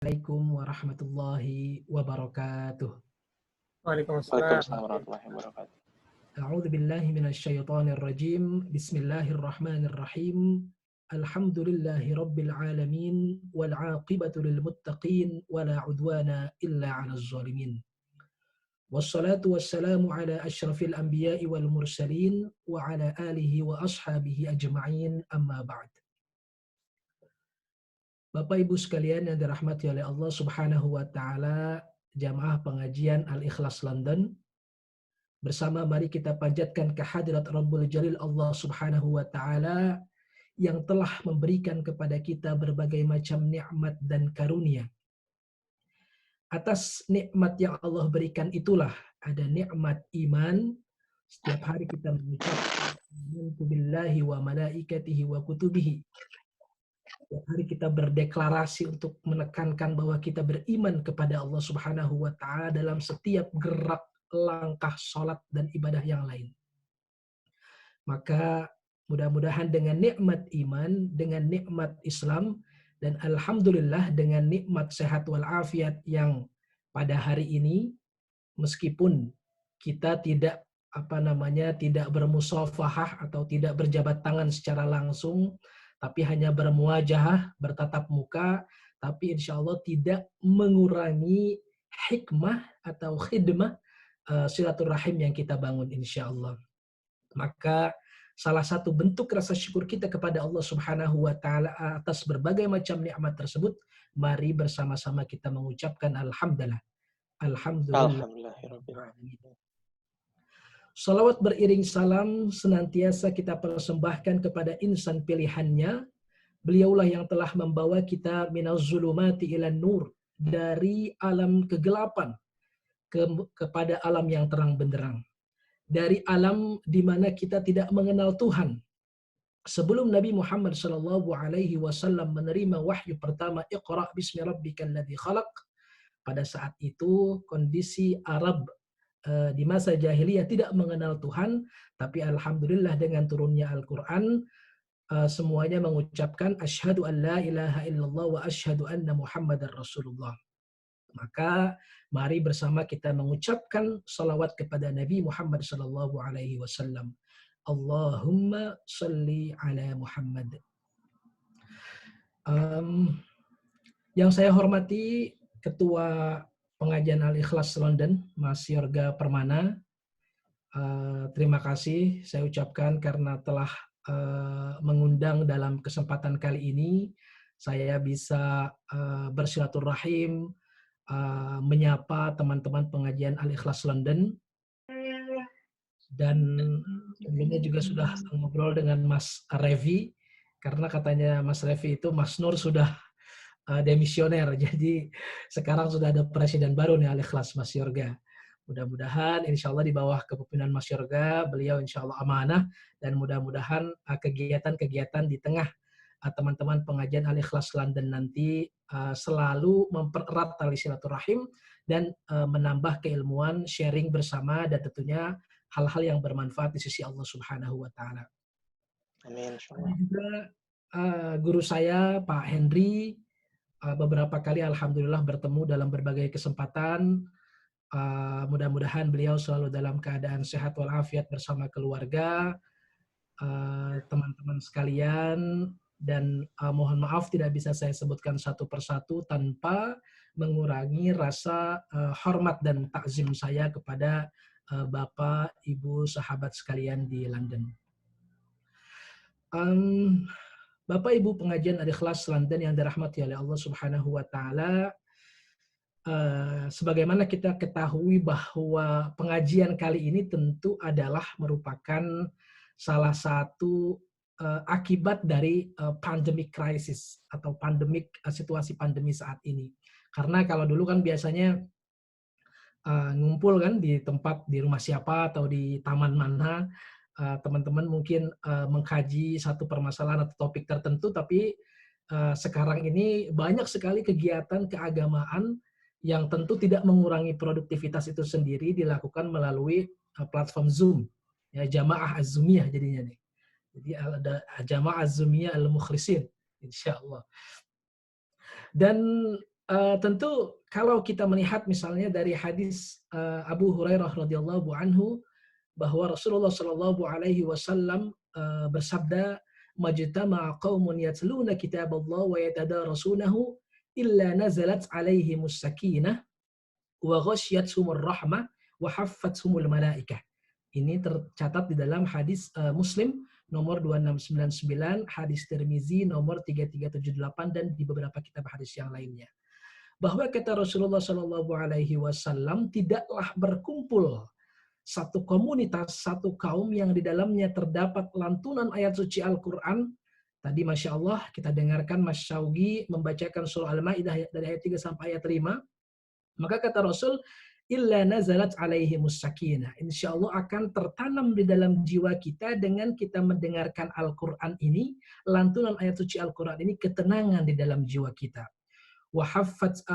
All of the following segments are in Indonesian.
Assalamualaikum warahmatullahi wabarakatuh. Waalaikumsalam. Waalaikumsalam warahmatullahi wabarakatuh. A'udzu billahi minasyaitonir rajim. Bismillahirrahmanirrahim. Alhamdulillahi rabbil alamin wal 'aqibatu lil muttaqin wala 'udwana illa 'alal zalimin. Wassalatu wassalamu ala asyrafil anbiya'i wal mursalin wa ala alihi wa ashabihi ajma'in, amma ba'd. Bapak Ibu sekalian yang dirahmati oleh Allah Subhanahu wa taala, jamaah pengajian Al-Ikhlas London, bersama mari kita panjatkan kehadirat Rabbul Jalil Allah Subhanahu wa taala yang telah memberikan kepada kita berbagai macam nikmat dan karunia. Atas nikmat yang Allah berikan itulah ada nikmat iman. Setiap hari kita mengucapkan amantu billahi wa malaikatihi wa kutubihi. Setiap hari kita berdeklarasi untuk menekankan bahwa kita beriman kepada Allah Subhanahu wa taala dalam setiap gerak, langkah, sholat, dan ibadah yang lain. Maka mudah-mudahan dengan nikmat iman, dengan nikmat Islam, dan alhamdulillah dengan nikmat sehat walafiat yang pada hari ini, meskipun kita tidak tidak bermusafahah atau tidak berjabat tangan secara langsung, tapi hanya bermuajahah, bertatap muka, tapi insya Allah tidak mengurangi hikmah atau khidmah silaturahim yang kita bangun insya Allah. Maka salah satu bentuk rasa syukur kita kepada Allah Subhanahu wa taala atas berbagai macam nikmat tersebut, mari bersama-sama kita mengucapkan alhamdulillah. Alhamdulillah. Salawat beriring salam senantiasa kita persembahkan kepada insan pilihannya. Beliaulah yang telah membawa kita minaz zulumati ilan nur, dari alam kegelapan kepada alam yang terang benderang. Dari alam di mana kita tidak mengenal Tuhan. Sebelum Nabi Muhammad SAW menerima wahyu pertama, Iqra bismi rabbikal ladzi khalaq, pada saat itu kondisi Arab di masa jahiliyah tidak mengenal Tuhan, tapi alhamdulillah dengan turunnya Al-Quran, semuanya mengucapkan asyhadu an la ilaha illallah wa asyhadu anna Muhammadar Rasulullah. Maka mari bersama kita mengucapkan salawat kepada Nabi Muhammad SAW. Allahumma salli ala Muhammad. Yang saya hormati Ketua Pengajian Al-Ikhlas London, Mas Yorga Permana, terima kasih saya ucapkan karena telah mengundang dalam kesempatan kali ini. Saya bisa bersilaturahim, menyapa teman-teman pengajian Al-Ikhlas London. Dan sebelumnya juga sudah ngobrol dengan Mas Revi, karena katanya Mas Revi itu Mas Nur sudah demisioner, jadi sekarang sudah ada presiden baru nih Al-Ikhlas, Mas Yorga. Mudah-mudahan insya Allah di bawah kepemimpinan Mas Yorga, beliau insya Allah amanah, dan mudah-mudahan kegiatan-kegiatan di tengah teman-teman pengajian Al-Ikhlas London nanti selalu mempererat tali silaturahim dan menambah keilmuan, sharing bersama, dan tentunya hal-hal yang bermanfaat di sisi Allah Subhanahu wa taala. Amin. Juga guru saya Pak Henry beberapa kali alhamdulillah bertemu dalam berbagai kesempatan. Mudah-mudahan beliau selalu dalam keadaan sehat walafiat bersama keluarga, teman-teman sekalian, dan mohon maaf tidak bisa saya sebutkan satu persatu tanpa mengurangi rasa hormat dan takzim saya kepada Bapak, Ibu, sahabat sekalian di London. Bapak Ibu pengajian Al-Ikhlas London yang dirahmati oleh Allah Subhanahu wa taala, sebagaimana kita ketahui bahwa pengajian kali ini tentu adalah merupakan salah satu akibat dari pandemic crisis atau situasi pandemi saat ini. Karena kalau dulu kan biasanya ngumpul kan di tempat, di rumah siapa atau di taman mana, teman-teman mungkin mengkaji satu permasalahan atau topik tertentu, tapi sekarang ini banyak sekali kegiatan keagamaan yang tentu tidak mengurangi produktivitas itu sendiri dilakukan melalui platform Zoom, ya, jamaah az-zoomiyah jadinya nih. Jadi ada jamaah az-zoomiyah al-mukhlisin, insya Allah. Dan Tentu kalau kita melihat misalnya dari hadis Abu Hurairah radhiyallahu anhu bahwa Rasulullah Shallallahu alaihi wasallam bersabda, "Majtama'a qaumun yatluna kitaballah wa yatadarasunahu illa nazalat alaihimus sakinah wa ghasyiyatuhumur rahmah wa haffathumul malaikah." Ini tercatat di dalam hadis Muslim nomor 2699, hadis Tirmizi nomor 3378 dan di beberapa kitab hadis yang lainnya. Bahwa kata Rasulullah Shallallahu alaihi wasallam, tidaklah berkumpul satu komunitas, satu kaum yang di dalamnya terdapat lantunan ayat suci Al-Quran. Tadi Masya Allah kita dengarkan Mas Syaugi membacakan surah Al-Ma'idah dari ayat 3 sampai ayat 5. Maka kata Rasul, illa nazalat alaihimus sakinah. Insya Allah akan tertanam di dalam jiwa kita dengan kita mendengarkan Al-Quran ini, lantunan ayat suci Al-Quran ini, ketenangan di dalam jiwa kita. Wa haffat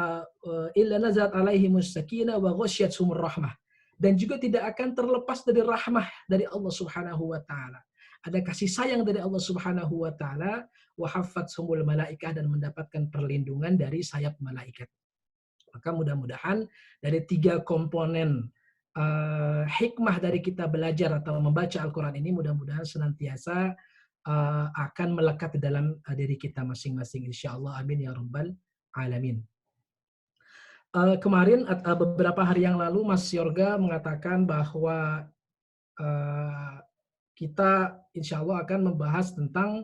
illa nazalat alaihimus sakinah wa ghasyiyatuhumur rahmah. Dan juga tidak akan terlepas dari rahmah dari Allah Subhanahu wa taala. Ada kasih sayang dari Allah Subhanahu wa taala, wa haffathumul malaikah, dan mendapatkan perlindungan dari sayap malaikat. Maka mudah-mudahan dari 3 komponen hikmah dari kita belajar atau membaca Al-Quran ini, mudah-mudahan senantiasa akan melekat di dalam diri kita masing-masing. Insyaallah, amin ya rabbal alamin. Kemarin beberapa hari yang lalu Mas Yorga mengatakan bahwa kita insya Allah akan membahas tentang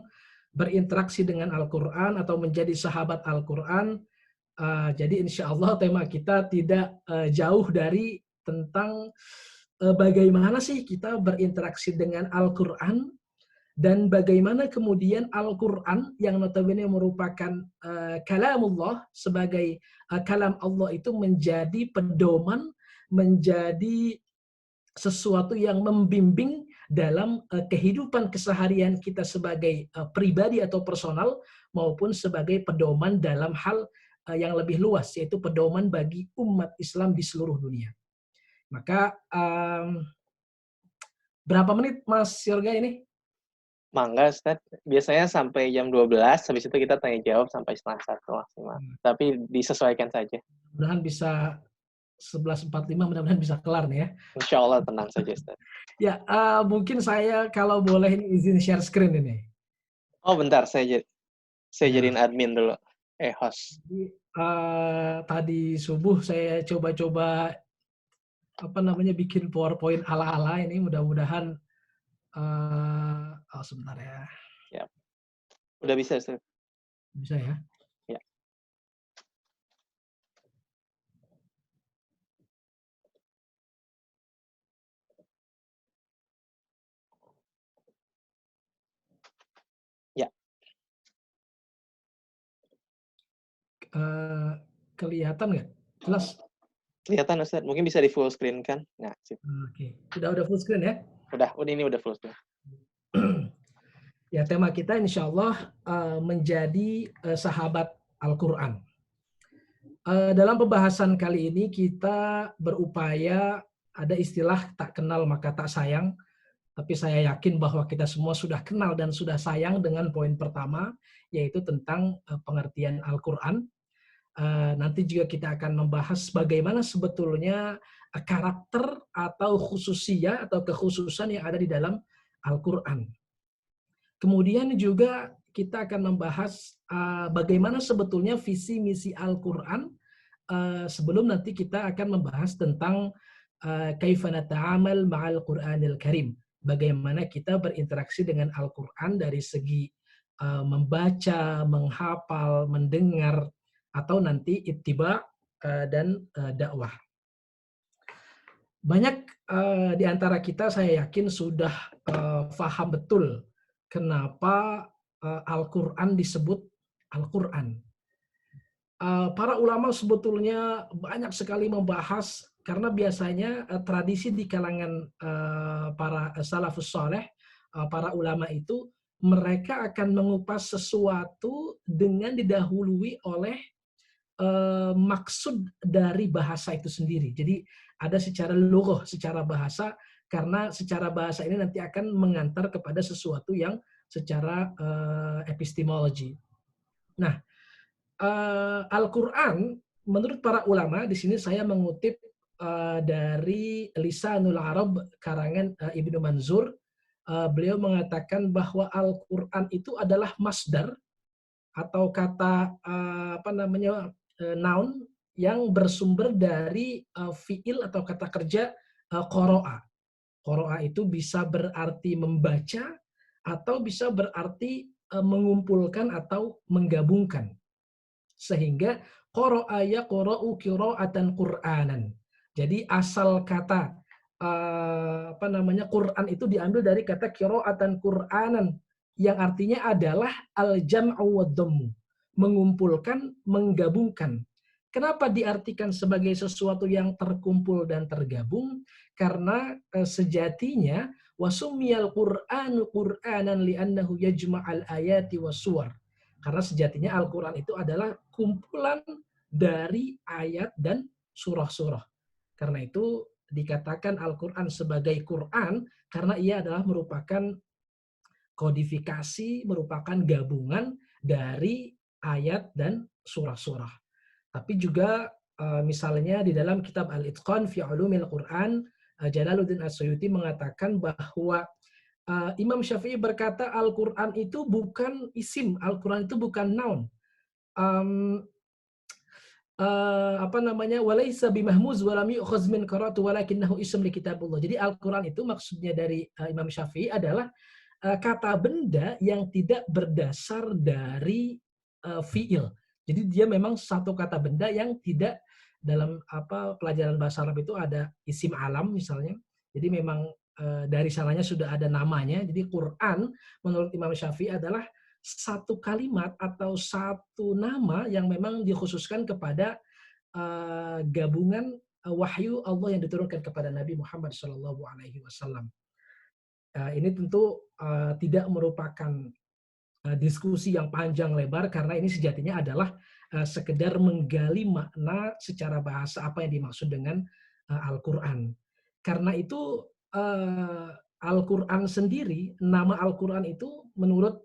berinteraksi dengan Al-Quran atau menjadi sahabat Al-Quran. Jadi insya Allah tema kita tidak jauh dari tentang bagaimana sih kita berinteraksi dengan Al-Quran, dan bagaimana kemudian Al-Quran yang notabene merupakan kalamullah sebagai kalam Allah itu menjadi pedoman, menjadi sesuatu yang membimbing dalam kehidupan keseharian kita sebagai pribadi atau personal, maupun sebagai pedoman dalam hal yang lebih luas, yaitu pedoman bagi umat Islam di seluruh dunia. Maka berapa menit Mas Yorga ini? Mangga, Ustaz. Biasanya sampai jam 12, habis itu kita tanya jawab sampai 12:30 maksimal. Tapi disesuaikan saja. Mudah-mudahan bisa 11.45, mudah-mudahan bisa kelar nih ya. Insya Allah, tenang saja, Ustaz. Ya, mungkin saya kalau boleh ini izin share screen ini. Oh, bentar. Saya jadiin admin dulu. Host. Jadi, tadi subuh saya coba-coba bikin PowerPoint ala-ala ini, mudah-mudahan sebentar ya. Ya. Udah bisa, Ustaz? Bisa ya? Ya. Ya. Kelihatan nggak? Jelas? Kelihatan, Ustaz. Mungkin bisa di full screen kan? Nah, sip. Oke. Udah full screen ya? Ini udah full screen. Ya, tema kita insya Allah menjadi sahabat Al-Quran. Dalam pembahasan kali ini kita berupaya, ada istilah tak kenal maka tak sayang, tapi saya yakin bahwa kita semua sudah kenal dan sudah sayang dengan poin pertama, yaitu tentang pengertian Al-Quran. Nanti juga kita akan membahas bagaimana sebetulnya karakter atau khususiyah atau kekhususan yang ada di dalam Al-Quran. Kemudian juga kita akan membahas bagaimana sebetulnya visi misi Al-Quran, sebelum nanti kita akan membahas tentang kaifa nata'amal ma'al Qur'anil Karim. Bagaimana kita berinteraksi dengan Al-Quran dari segi membaca, menghafal, mendengar, atau nanti ittiba dan dakwah. Banyak di antara kita saya yakin sudah paham betul kenapa Al-Quran disebut Al-Quran. Para ulama sebetulnya banyak sekali membahas, karena biasanya tradisi di kalangan para salafus saleh, para ulama itu, mereka akan mengupas sesuatu dengan didahului oleh maksud dari bahasa itu sendiri. Jadi ada secara lughah, secara bahasa, karena secara bahasa ini nanti akan mengantar kepada sesuatu yang secara epistemologi. Nah, Al-Quran menurut para ulama, di sini saya mengutip dari Lisanul Arab karangan Ibnu Manzur, beliau mengatakan bahwa Al-Quran itu adalah masdar atau kata noun yang bersumber dari fiil atau kata kerja qoro'a. Qoro'a itu bisa berarti membaca atau bisa berarti mengumpulkan atau menggabungkan. Sehingga qoro'a yaqra'u qira'atan Qur'anan. Jadi asal kata Quran itu diambil dari kata qira'atan Qur'anan yang artinya adalah al-jam'u wad-dhammu, mengumpulkan, menggabungkan. Kenapa diartikan sebagai sesuatu yang terkumpul dan tergabung? Karena sejatinya wasumiyal Qur'anu Qur'anan li'annahu yajma'al ayati was-suwar. Karena sejatinya Al-Quran itu adalah kumpulan dari ayat dan surah-surah. Karena itu dikatakan Al-Quran sebagai Quran karena ia adalah merupakan kodifikasi, merupakan gabungan dari ayat dan surah-surah. Tapi juga misalnya di dalam kitab Al-Itqan fi Ulumil Quran, Jalaluddin As-Suyuti mengatakan bahwa Imam Syafi'i berkata Al-Quran itu bukan isim, Al-Quran itu bukan noun. Walaisa bimahmuz walam yu'khaz min qara'atu walakinnahu ism li kitabullah. Jadi Al-Quran itu maksudnya dari Imam Syafi'i adalah kata benda yang tidak berdasar dari fiil. Jadi dia memang satu kata benda yang tidak dalam pelajaran bahasa Arab itu ada isim alam misalnya. Jadi memang dari sananya sudah ada namanya. Jadi Quran menurut Imam Syafi'i adalah satu kalimat atau satu nama yang memang dikhususkan kepada gabungan wahyu Allah yang diturunkan kepada Nabi Muhammad SAW. Ini tentu tidak merupakan diskusi yang panjang lebar karena ini sejatinya adalah sekedar menggali makna secara bahasa apa yang dimaksud dengan Al-Quran. Karena itu Al-Quran sendiri, nama Al-Quran itu menurut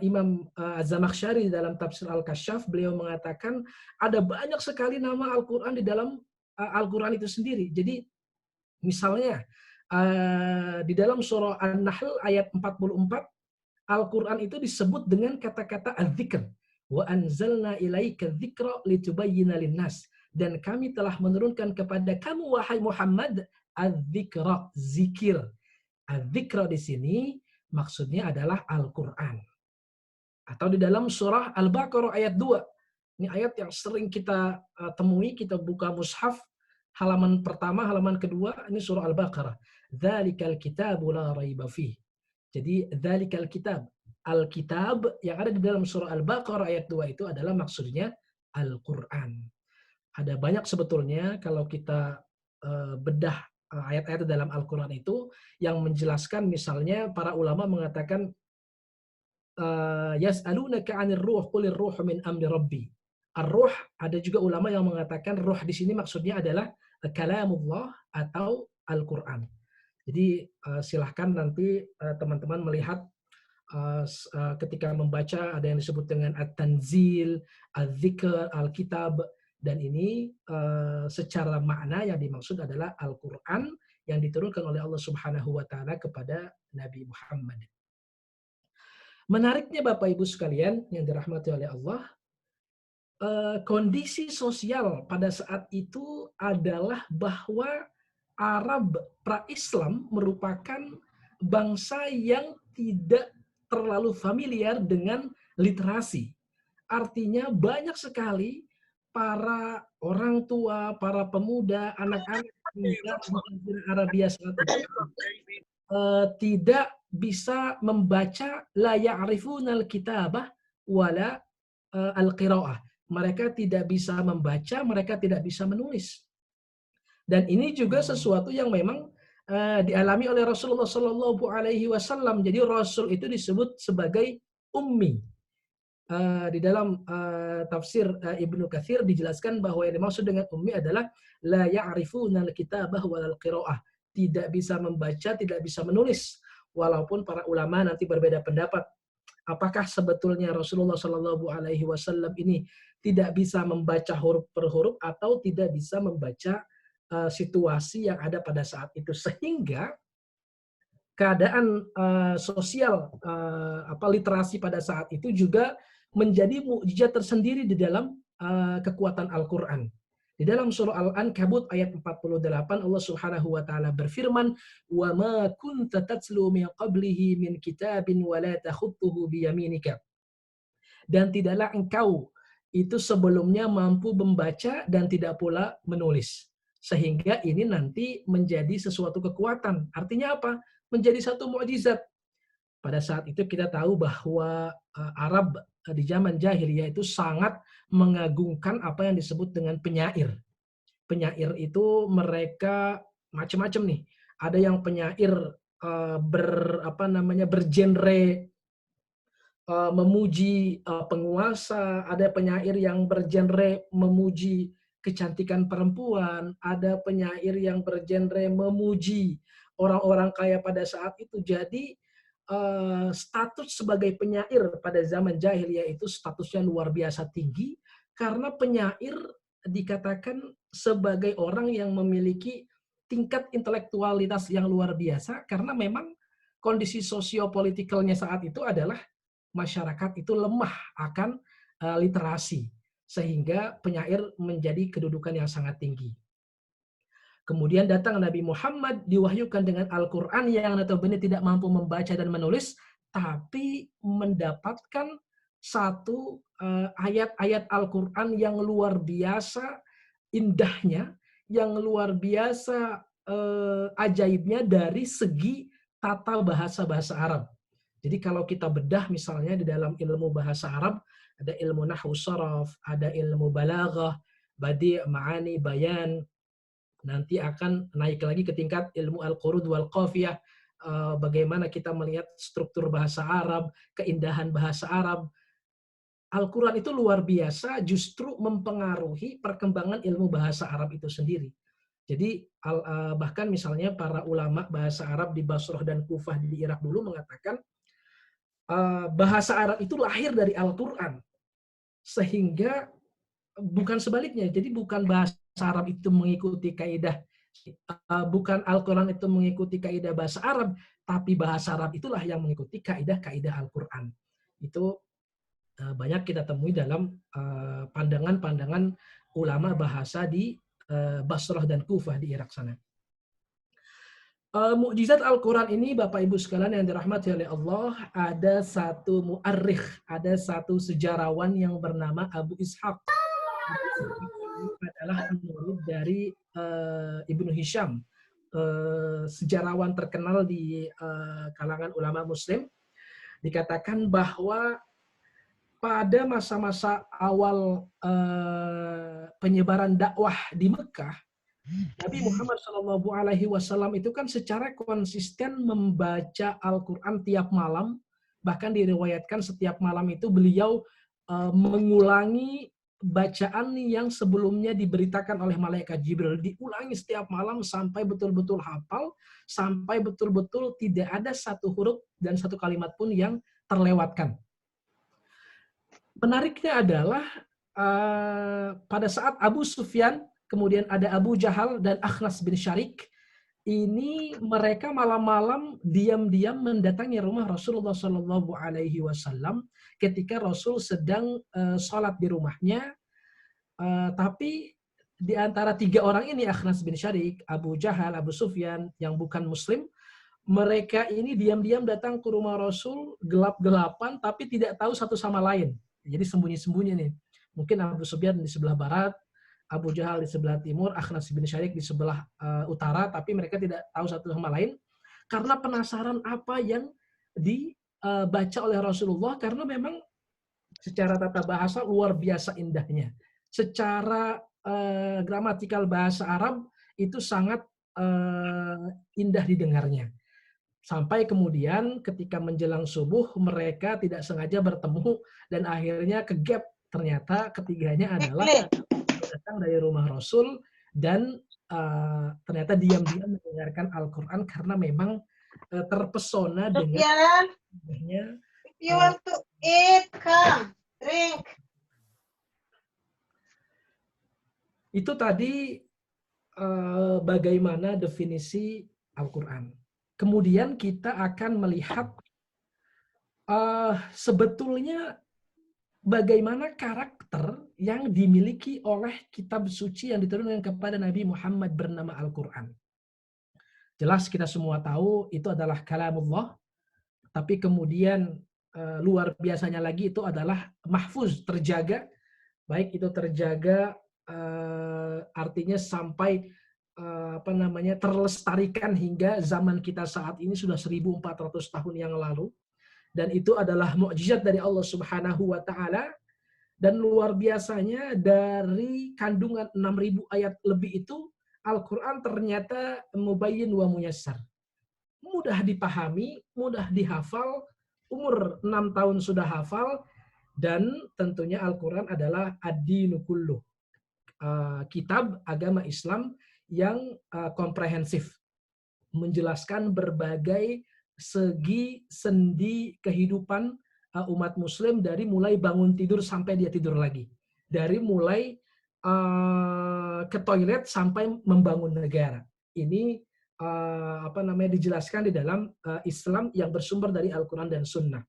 Imam Az-Zamakhsyari dalam tafsir Al-Kasyaf, beliau mengatakan ada banyak sekali nama Al-Quran di dalam Al-Quran itu sendiri. Jadi misalnya di dalam surah An-Nahl ayat 44, Al-Quran itu disebut dengan kata-kata az-zikr. Wa anzalna ilaika dzikra litubayyana lin-nas. Dan kami telah menurunkan kepada kamu wahai Muhammad az-zikra, zikir. Az-zikra di sini maksudnya adalah Al-Quran. Atau di dalam surah Al-Baqarah ayat 2. Ini ayat yang sering kita temui, kita buka mushaf, halaman pertama, halaman kedua, ini surah Al-Baqarah. Dzalikal kitabu la raiba fih. Jadi dzalikal kitab, Alkitab yang ada di dalam surah Al-Baqarah ayat 2 itu adalah maksudnya Al-Quran. Ada banyak sebetulnya kalau kita bedah ayat-ayat dalam Al-Quran itu yang menjelaskan, misalnya para ulama mengatakan yas'alunaka 'anir ruh qulir ruhu min amri rabbi. Ar-ruh, ada juga ulama yang mengatakan ruh di sini maksudnya adalah kalamullah atau Al-Quran. Jadi silahkan nanti teman-teman melihat ketika membaca ada yang disebut dengan at-tanzil, az-zikr, al-kitab, dan ini secara makna yang dimaksud adalah Al-Quran yang diturunkan oleh Allah Subhanahu wa taala kepada Nabi Muhammad. Menariknya Bapak Ibu sekalian yang dirahmati oleh Allah, kondisi sosial pada saat itu adalah bahwa Arab pra-Islam merupakan bangsa yang tidak terlalu familiar dengan literasi. Artinya banyak sekali para orang tua, para pemuda, anak-anak muda di Arabia Selatan tidak bisa membaca la ya'rifunal kitabah wala al-qiraah. Mereka tidak bisa membaca, mereka tidak bisa menulis. Dan ini juga sesuatu yang memang dialami oleh Rasulullah Shallallahu Alaihi Wasallam. Jadi Rasul itu disebut sebagai ummi. Di dalam tafsir Ibnu Katsir dijelaskan bahwa yang dimaksud dengan ummi adalah la ya'rifunal kitabah wal qiraah. Tidak bisa membaca, tidak bisa menulis. Walaupun para ulama nanti berbeda pendapat apakah sebetulnya Rasulullah Shallallahu Alaihi Wasallam ini tidak bisa membaca huruf per huruf atau tidak bisa membaca situasi yang ada pada saat itu, sehingga keadaan sosial literasi pada saat itu juga menjadi mukjizat tersendiri di dalam kekuatan Al-Qur'an. Di dalam surah Al-Ankabut ayat 48 Allah Subhanahu wa taala berfirman, "Wa ma kunta tatlu min qablihi min kitabin wa la takhutuhu bi yaminika." Dan tidaklah engkau itu sebelumnya mampu membaca dan tidak pula menulis. Sehingga ini nanti menjadi sesuatu kekuatan. Artinya apa? Menjadi satu mukjizat. Pada saat itu kita tahu bahwa Arab di zaman jahiliyah itu sangat mengagungkan apa yang disebut dengan penyair. Penyair itu mereka macam-macam nih. Ada yang penyair bergenre memuji penguasa, ada penyair yang bergenre memuji kecantikan perempuan, ada penyair yang bergenre memuji orang-orang kaya pada saat itu. Jadi status sebagai penyair pada zaman jahiliyah itu statusnya luar biasa tinggi, karena penyair dikatakan sebagai orang yang memiliki tingkat intelektualitas yang luar biasa, karena memang kondisi sosiopolitikalnya saat itu adalah masyarakat itu lemah akan literasi, sehingga penyair menjadi kedudukan yang sangat tinggi. Kemudian datang Nabi Muhammad diwahyukan dengan Al-Quran yang notabene tidak mampu membaca dan menulis, tapi mendapatkan satu ayat-ayat Al-Quran yang luar biasa indahnya, yang luar biasa ajaibnya dari segi tata bahasa Arab. Jadi kalau kita bedah misalnya di dalam ilmu bahasa Arab, ada ilmu nahwu saraf, ada ilmu balaghah, badi', ma'ani, bayan. Nanti akan naik lagi ke tingkat ilmu al-qurud wal qafiyah, bagaimana kita melihat struktur bahasa Arab, keindahan bahasa Arab. Al-Quran itu luar biasa, justru mempengaruhi perkembangan ilmu bahasa Arab itu sendiri. Jadi bahkan misalnya para ulama bahasa Arab di Basrah dan Kufah di Irak dulu mengatakan bahasa Arab itu lahir dari Al-Quran, sehingga bukan sebaliknya. Jadi bukan bahasa Arab itu mengikuti kaidah, bukan Al-Quran itu mengikuti kaidah bahasa Arab, tapi bahasa Arab itulah yang mengikuti kaidah-kaidah Al-Quran. Itu banyak kita temui dalam pandangan-pandangan ulama bahasa di Basrah dan Kufah di Irak sana. Mukjizat Al-Quran ini, Bapak Ibu sekalian yang dirahmati oleh Allah, ada satu mu'arrikh, ada satu sejarawan yang bernama Abu Ishaq. Adalah murid dari Ibnu Hisham, sejarawan terkenal di kalangan ulama Muslim. Dikatakan bahwa pada masa-masa awal penyebaran dakwah di Mekah, Nabi Muhammad SAW itu kan secara konsisten membaca Al-Quran tiap malam, bahkan diriwayatkan setiap malam itu beliau mengulangi bacaan yang sebelumnya diberitakan oleh malaikat Jibril, diulangi setiap malam sampai betul-betul hafal, sampai betul-betul tidak ada satu huruf dan satu kalimat pun yang terlewatkan. Menariknya adalah pada saat Abu Sufyan, kemudian ada Abu Jahal dan Akhnas bin Syarik, ini mereka malam-malam diam-diam mendatangi rumah Rasulullah SAW ketika Rasul sedang sholat di rumahnya. Tapi di antara tiga orang ini, Akhnas bin Syarik, Abu Jahal, Abu Sufyan yang bukan Muslim, mereka ini diam-diam datang ke rumah Rasul gelap-gelapan, tapi tidak tahu satu sama lain. Jadi sembunyi-sembunyi nih. Mungkin Abu Sufyan di sebelah barat, Abu Jahal di sebelah timur, Akhnas bin Syarik di sebelah utara, tapi mereka tidak tahu satu sama lain karena penasaran apa yang dibaca oleh Rasulullah, karena memang secara tata bahasa luar biasa indahnya. Secara gramatikal bahasa Arab itu sangat indah didengarnya. Sampai kemudian ketika menjelang subuh mereka tidak sengaja bertemu dan akhirnya kegap. Ternyata ketiganya adalah datang dari rumah Rasul dan ternyata diam-diam mendengarkan Al-Quran karena memang terpesona dengan You want to eat? Come, drink. Itu tadi bagaimana definisi Al-Quran. Kemudian kita akan melihat sebetulnya bagaimana karakter yang dimiliki oleh kitab suci yang diturunkan kepada Nabi Muhammad bernama Al-Quran. Jelas kita semua tahu itu adalah kalamullah, tapi kemudian luar biasanya lagi itu adalah mahfuz, terjaga, baik itu terjaga artinya sampai terlestarikan hingga zaman kita saat ini sudah 1400 tahun yang lalu, dan itu adalah mukjizat dari Allah Subhanahu wa taala. Dan luar biasanya dari kandungan 6.000 ayat lebih itu, Al-Qur'an ternyata mubayyin wa muyassar. Mudah dipahami, mudah dihafal, umur 6 tahun sudah hafal, dan tentunya Al-Qur'an adalah ad-dinu kulluh. Kitab agama Islam yang komprehensif, menjelaskan berbagai segi sendi kehidupan umat muslim, dari mulai bangun tidur sampai dia tidur lagi, dari mulai ke toilet sampai membangun negara. Ini dijelaskan di dalam Islam yang bersumber dari Al-Quran dan Sunnah.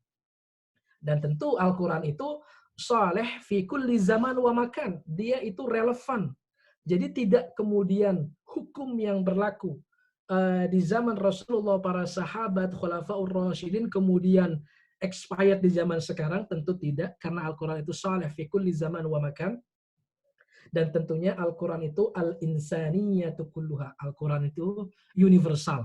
Dan tentu Al-Quran itu saleh fi kulli zaman wa makan. Dia itu relevan. Jadi tidak kemudian hukum yang berlaku di zaman Rasulullah, para sahabat, khulafaur rasyidin, kemudian expired di zaman sekarang. Tentu tidak, karena Al-Quran itu saleh fi kulli zaman wa makan. Dan tentunya Al-Quran itu al-insaniyatu kulluha. Al-Quran itu universal.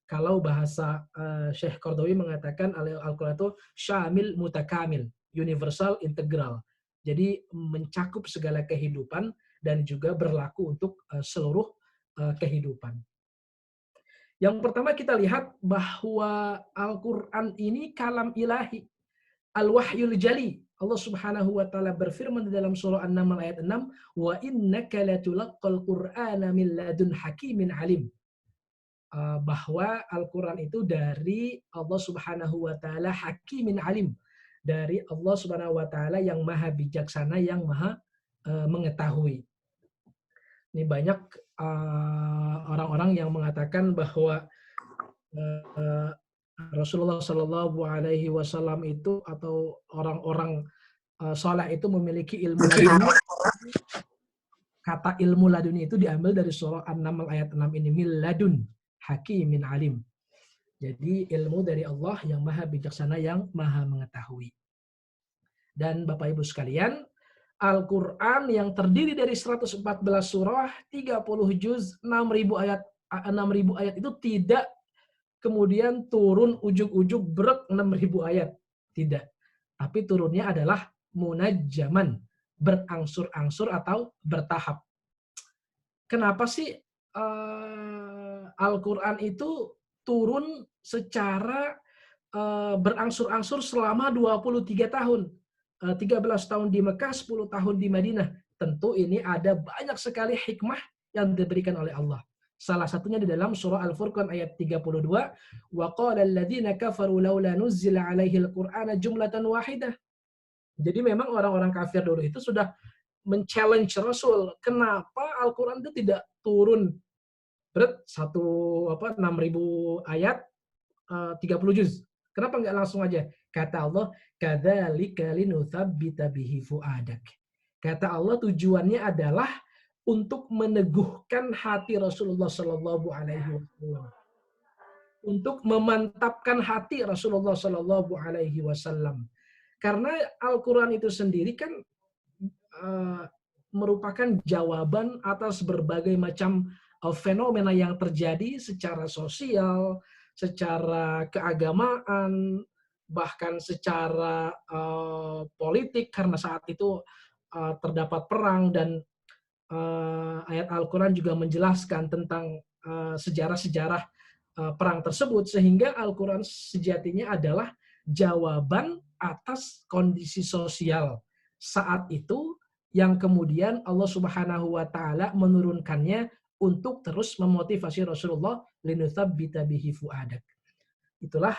Kalau bahasa Syekh Qardawi mengatakan Al-Quran itu syamil mutakamil, universal integral. Jadi mencakup segala kehidupan dan juga berlaku untuk seluruh kehidupan. Yang pertama kita lihat bahwa Al-Quran ini kalam ilahi, al-wahyul jali. Allah Subhanahu wa taala berfirman di dalam surah An-Naml ayat 6, "Wa innaka latulaqqal Qur'ana min ladun hakimin alim." Bahwa Al-Quran itu dari Allah Subhanahu wa taala hakimin alim, dari Allah Subhanahu wa taala yang maha bijaksana, yang maha mengetahui. Ini banyak orang-orang yang mengatakan bahwa Rasulullah Shallallahu Alaihi Wasallam itu atau orang-orang saleh itu memiliki ilmu laduni. Kata ilmu laduni itu diambil dari surah An-Naml ayat 6 ini, min ladun hakimin alim. Jadi ilmu dari Allah yang maha bijaksana, yang maha mengetahui. Dan Bapak Ibu sekalian, Al-Quran yang terdiri dari 114 surah, 30 juz, 6.000 ayat itu tidak kemudian turun ujuk-ujuk brek 6.000 ayat. Tidak. Tapi turunnya adalah munajjaman, berangsur-angsur atau bertahap. Kenapa sih Al-Quran itu turun secara berangsur-angsur selama 23 tahun? 13 tahun di Mekah, 10 tahun di Madinah. Tentu ini ada banyak sekali hikmah yang diberikan oleh Allah. Salah satunya di dalam surah Al-Furqan ayat 32, wa qala alladziina kafaru laula nuzzila 'alaihil qur'ana jumlatan wahidah. Jadi memang orang-orang kafir dulu itu sudah men-challenge Rasul, kenapa Al-Quran itu tidak turun 6.000 ayat 30 juz. Kenapa nggak langsung aja? Kata Allah, kadzalika linutsabbita bihi fuadak. Kata Allah, tujuannya adalah untuk meneguhkan hati Rasulullah Shallallahu Alaihi Wasallam, untuk memantapkan hati Rasulullah Shallallahu Alaihi Wasallam. Karena Al-Quran itu sendiri kan merupakan jawaban atas berbagai macam fenomena yang terjadi secara sosial, secara keagamaan, bahkan secara politik, karena saat itu terdapat perang, dan ayat Al-Quran juga menjelaskan tentang sejarah-sejarah perang tersebut, sehingga Al-Quran sejatinya adalah jawaban atas kondisi sosial saat itu, yang kemudian Allah Subhanahu wa taala menurunkannya untuk terus memotivasi Rasulullah, linutsabbita bihi fuadak. Itulah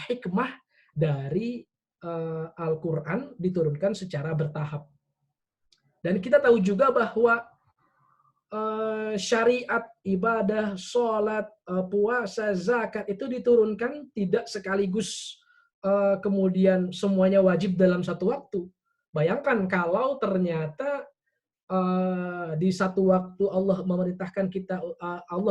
hikmah dari Al-Quran diturunkan secara bertahap. Dan kita tahu juga bahwa syariat, ibadah, sholat, puasa, zakat itu diturunkan tidak sekaligus kemudian semuanya wajib dalam satu waktu. Bayangkan kalau ternyata di satu waktu Allah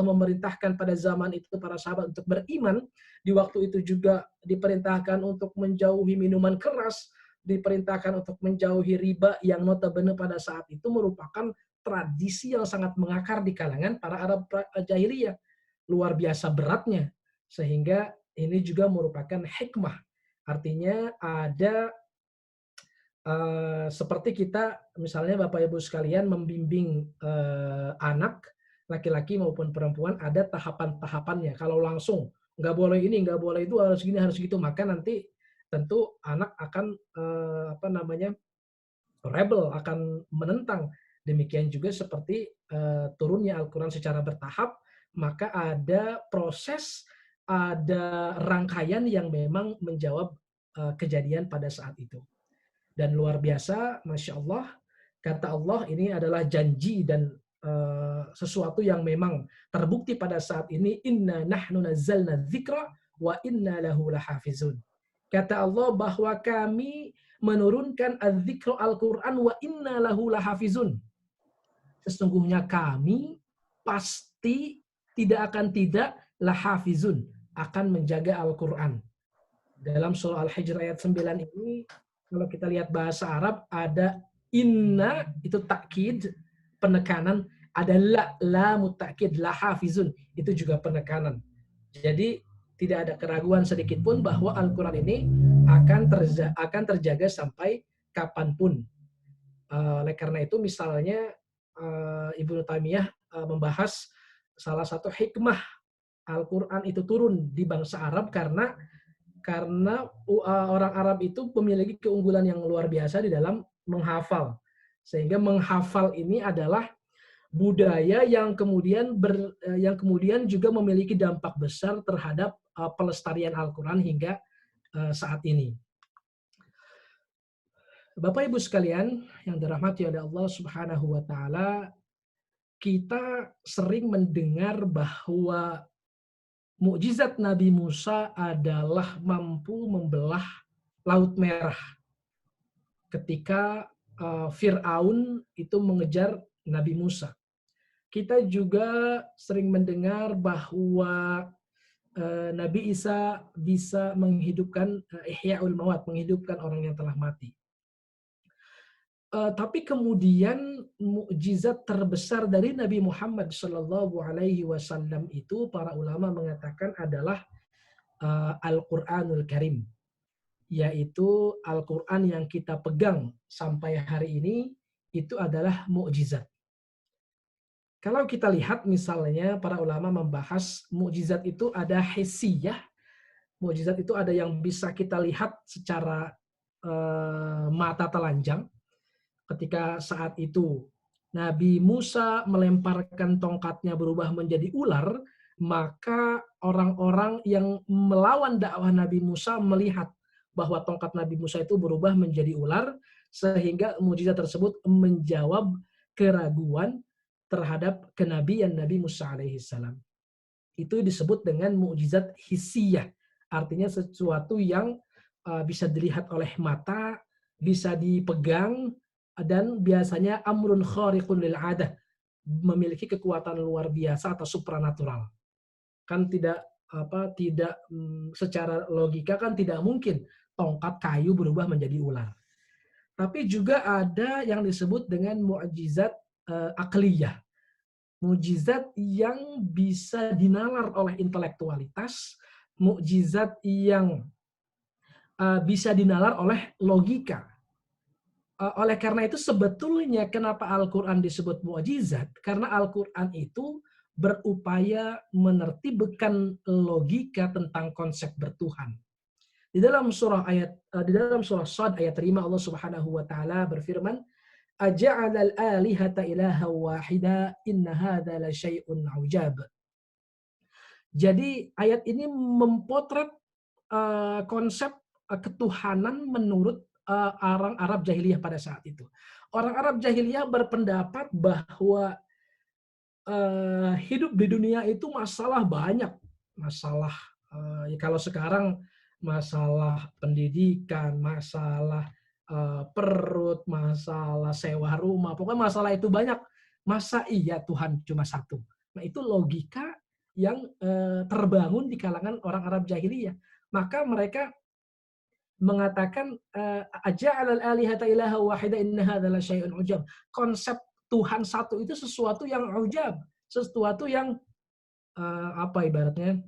memerintahkan pada zaman itu para sahabat untuk beriman, di waktu itu juga diperintahkan untuk menjauhi minuman keras, diperintahkan untuk menjauhi riba yang notabene pada saat itu merupakan tradisi yang sangat mengakar di kalangan para Arab jahiliyah. Luar biasa beratnya. Sehingga ini juga merupakan hikmah. Artinya ada seperti kita misalnya Bapak Ibu sekalian membimbing anak laki-laki maupun perempuan, ada tahapan-tahapannya. Kalau langsung nggak boleh ini, nggak boleh itu, harus gini, harus gitu, maka nanti tentu anak akan rebel, akan menentang. Demikian juga seperti turunnya Al-Quran secara bertahap, maka ada proses, ada rangkaian yang memang menjawab kejadian pada saat itu. Dan luar biasa, Masya Allah, kata Allah ini adalah janji dan sesuatu yang memang terbukti pada saat ini. Inna nahnu nazzalna dzikra wa inna lahu lahafizun. Kata Allah bahwa kami menurunkan az-dzikra Al-Quran wa inna lahu lahafizun. Sesungguhnya kami pasti tidak lahafizun, akan menjaga Al-Quran. Dalam surah Al-Hijr ayat 9 ini, kalau kita lihat bahasa Arab, ada inna, itu takkid, penekanan, ada lamu takkid, lahafizun, itu juga penekanan. Jadi tidak ada keraguan sedikit pun bahwa Al-Quran ini akan terjaga sampai kapanpun. Oleh karena itu misalnya Ibnu Taimiyah membahas salah satu hikmah Al-Quran itu turun di bangsa Arab karena orang Arab itu memiliki keunggulan yang luar biasa di dalam menghafal. Sehingga menghafal ini adalah budaya yang kemudian juga memiliki dampak besar terhadap pelestarian Al-Quran hingga saat ini. Bapak Ibu sekalian yang dirahmati oleh Allah Subhanahu wa taala, kita sering mendengar bahwa mukjizat Nabi Musa adalah mampu membelah Laut Merah ketika Fir'aun itu mengejar Nabi Musa. Kita juga sering mendengar bahwa Nabi Isa bisa menghidupkan Ihya'ul Mawat, menghidupkan orang yang telah mati. Tapi kemudian mukjizat terbesar dari Nabi Muhammad SAW itu para ulama mengatakan adalah Al-Quranul Karim, yaitu Al-Quran yang kita pegang sampai hari ini itu adalah mukjizat. Kalau kita lihat misalnya para ulama membahas mukjizat itu ada hissiyah, mukjizat itu ada yang bisa kita lihat secara mata telanjang. Ketika saat itu Nabi Musa melemparkan tongkatnya berubah menjadi ular, maka orang-orang yang melawan dakwah Nabi Musa melihat bahwa tongkat Nabi Musa itu berubah menjadi ular, sehingga mukjizat tersebut menjawab keraguan terhadap kenabian Nabi Musa alaihissalam. Itu disebut dengan mukjizat hissiyah, artinya sesuatu yang bisa dilihat oleh mata, bisa dipegang, dan biasanya amrun khariqun lil adah, memiliki kekuatan luar biasa atau supranatural. Kan tidak secara logika kan tidak mungkin tongkat kayu berubah menjadi ular. Tapi juga ada yang disebut dengan mukjizat akliyah. Mukjizat yang bisa dinalar oleh intelektualitas, mukjizat yang bisa dinalar oleh logika. Oleh karena itu sebetulnya kenapa Al-Quran disebut mukjizat? Karena Al-Quran itu berupaya menertibkan logika tentang konsep bertuhan. Di dalam surah Shad ayat 5 Allah Subhanahu wa taala berfirman, "Aja'alal alihata ilaha wahida inna hadza la syai'un 'ujab." Jadi ayat ini mempotret konsep ketuhanan menurut orang Arab jahiliyah pada saat itu. Orang Arab jahiliyah berpendapat bahwa hidup di dunia itu masalah banyak. Masalah, kalau sekarang masalah pendidikan, masalah perut, masalah sewa rumah, pokoknya masalah itu banyak. Masa iya Tuhan cuma satu? Nah itu logika yang terbangun di kalangan orang Arab jahiliyah. Maka mereka mengatakan aja'alal alihata ilaha wahida inna hadza la syai'un ujab. Konsep Tuhan satu itu sesuatu yang ujab, sesuatu yang ibaratnya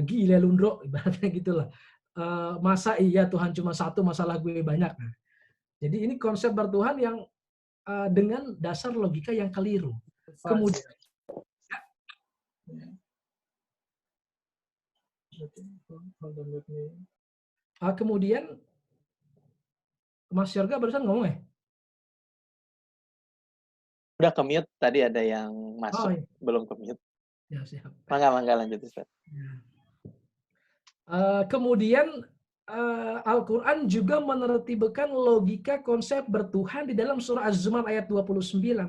gila lundro, ibaratnya gitulah. Masa iya Tuhan cuma satu, masalah gue banyak. Nah, jadi ini konsep bertuhan yang dengan dasar logika yang keliru. Kemudian kemudian Mas Yorga barusan ngomong ya? Udah ke-mute, tadi ada yang masuk, iya. belum ke-mute. Ya, siap. Mangga lanjut, Ustaz. Kemudian Al-Quran juga menertibkan logika konsep bertuhan di dalam surah Az-Zumar ayat 29.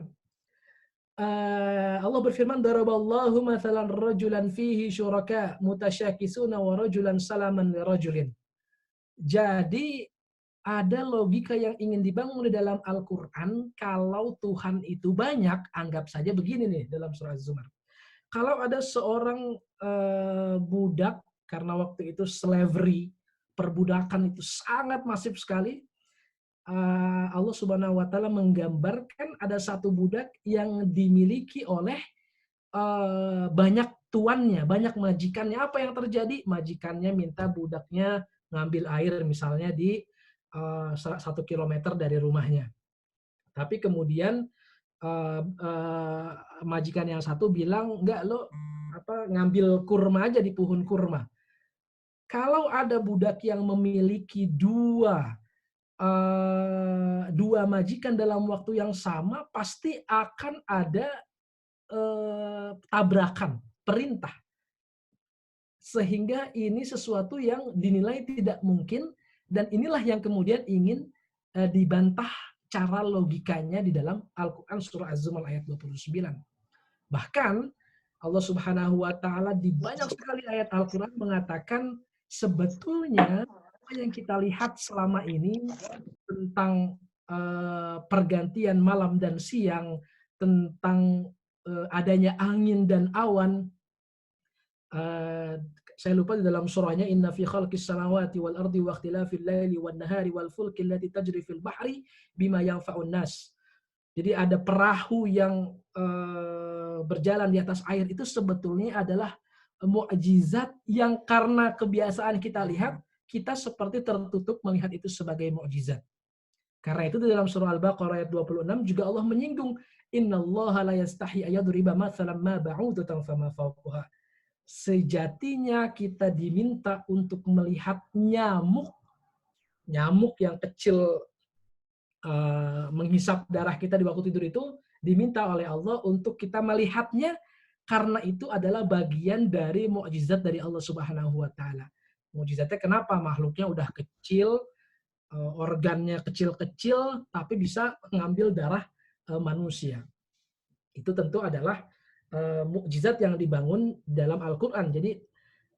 Allah berfirman, daraballahu mathalan rajulan fihi syuraka mutasyakisuna wa rajulan salaman li rajulin. Jadi ada logika yang ingin dibangun di dalam Al-Quran. Kalau Tuhan itu banyak, anggap saja begini nih dalam surah Az-Zumar. Kalau ada seorang budak, karena waktu itu slavery, perbudakan itu sangat masif sekali, Allah Subhanahu wa Ta'ala menggambarkan ada satu budak yang dimiliki oleh banyak tuannya, banyak majikannya. Apa yang terjadi? Majikannya minta budaknya ngambil air misalnya di 1 kilometer dari rumahnya. Tapi kemudian majikan yang satu bilang, enggak, lo ngambil kurma aja di pohon kurma. Kalau ada budak yang memiliki dua majikan dalam waktu yang sama, pasti akan ada tabrakan, perintah. Sehingga ini sesuatu yang dinilai tidak mungkin, dan inilah yang kemudian ingin dibantah cara logikanya di dalam Al-Quran surah Az-Zumar ayat 29. Bahkan Allah Subhanahu wa Ta'ala di banyak sekali ayat Al-Quran mengatakan sebetulnya apa yang kita lihat selama ini tentang pergantian malam dan siang, tentang adanya angin dan awan. Saya lupa di dalam surahnya, inna fi khalqis samawati wal ardi wa ikhtilafil laili wan nahari wal fulki allati tajri fil bahri bima yanfa'un nas. Jadi ada perahu yang berjalan di atas air, itu sebetulnya adalah mukjizat yang karena kebiasaan kita lihat, kita seperti tertutup melihat itu sebagai mukjizat. Karena itu di dalam surah Al-Baqarah ayat 26 juga Allah menyinggung, innallaha la yastahi ayadriba mathalan ma ba'udatan fama fawqaha. Sejatinya kita diminta untuk melihat nyamuk yang kecil menghisap darah kita di waktu tidur, itu diminta oleh Allah untuk kita melihatnya, karena itu adalah bagian dari mukjizat dari Allah Subhanahu wa Ta'ala. Mukjizatnya kenapa? Makhluknya udah kecil, organnya kecil-kecil, tapi bisa mengambil darah manusia. Itu tentu adalah mukjizat yang dibangun dalam Al-Quran. Jadi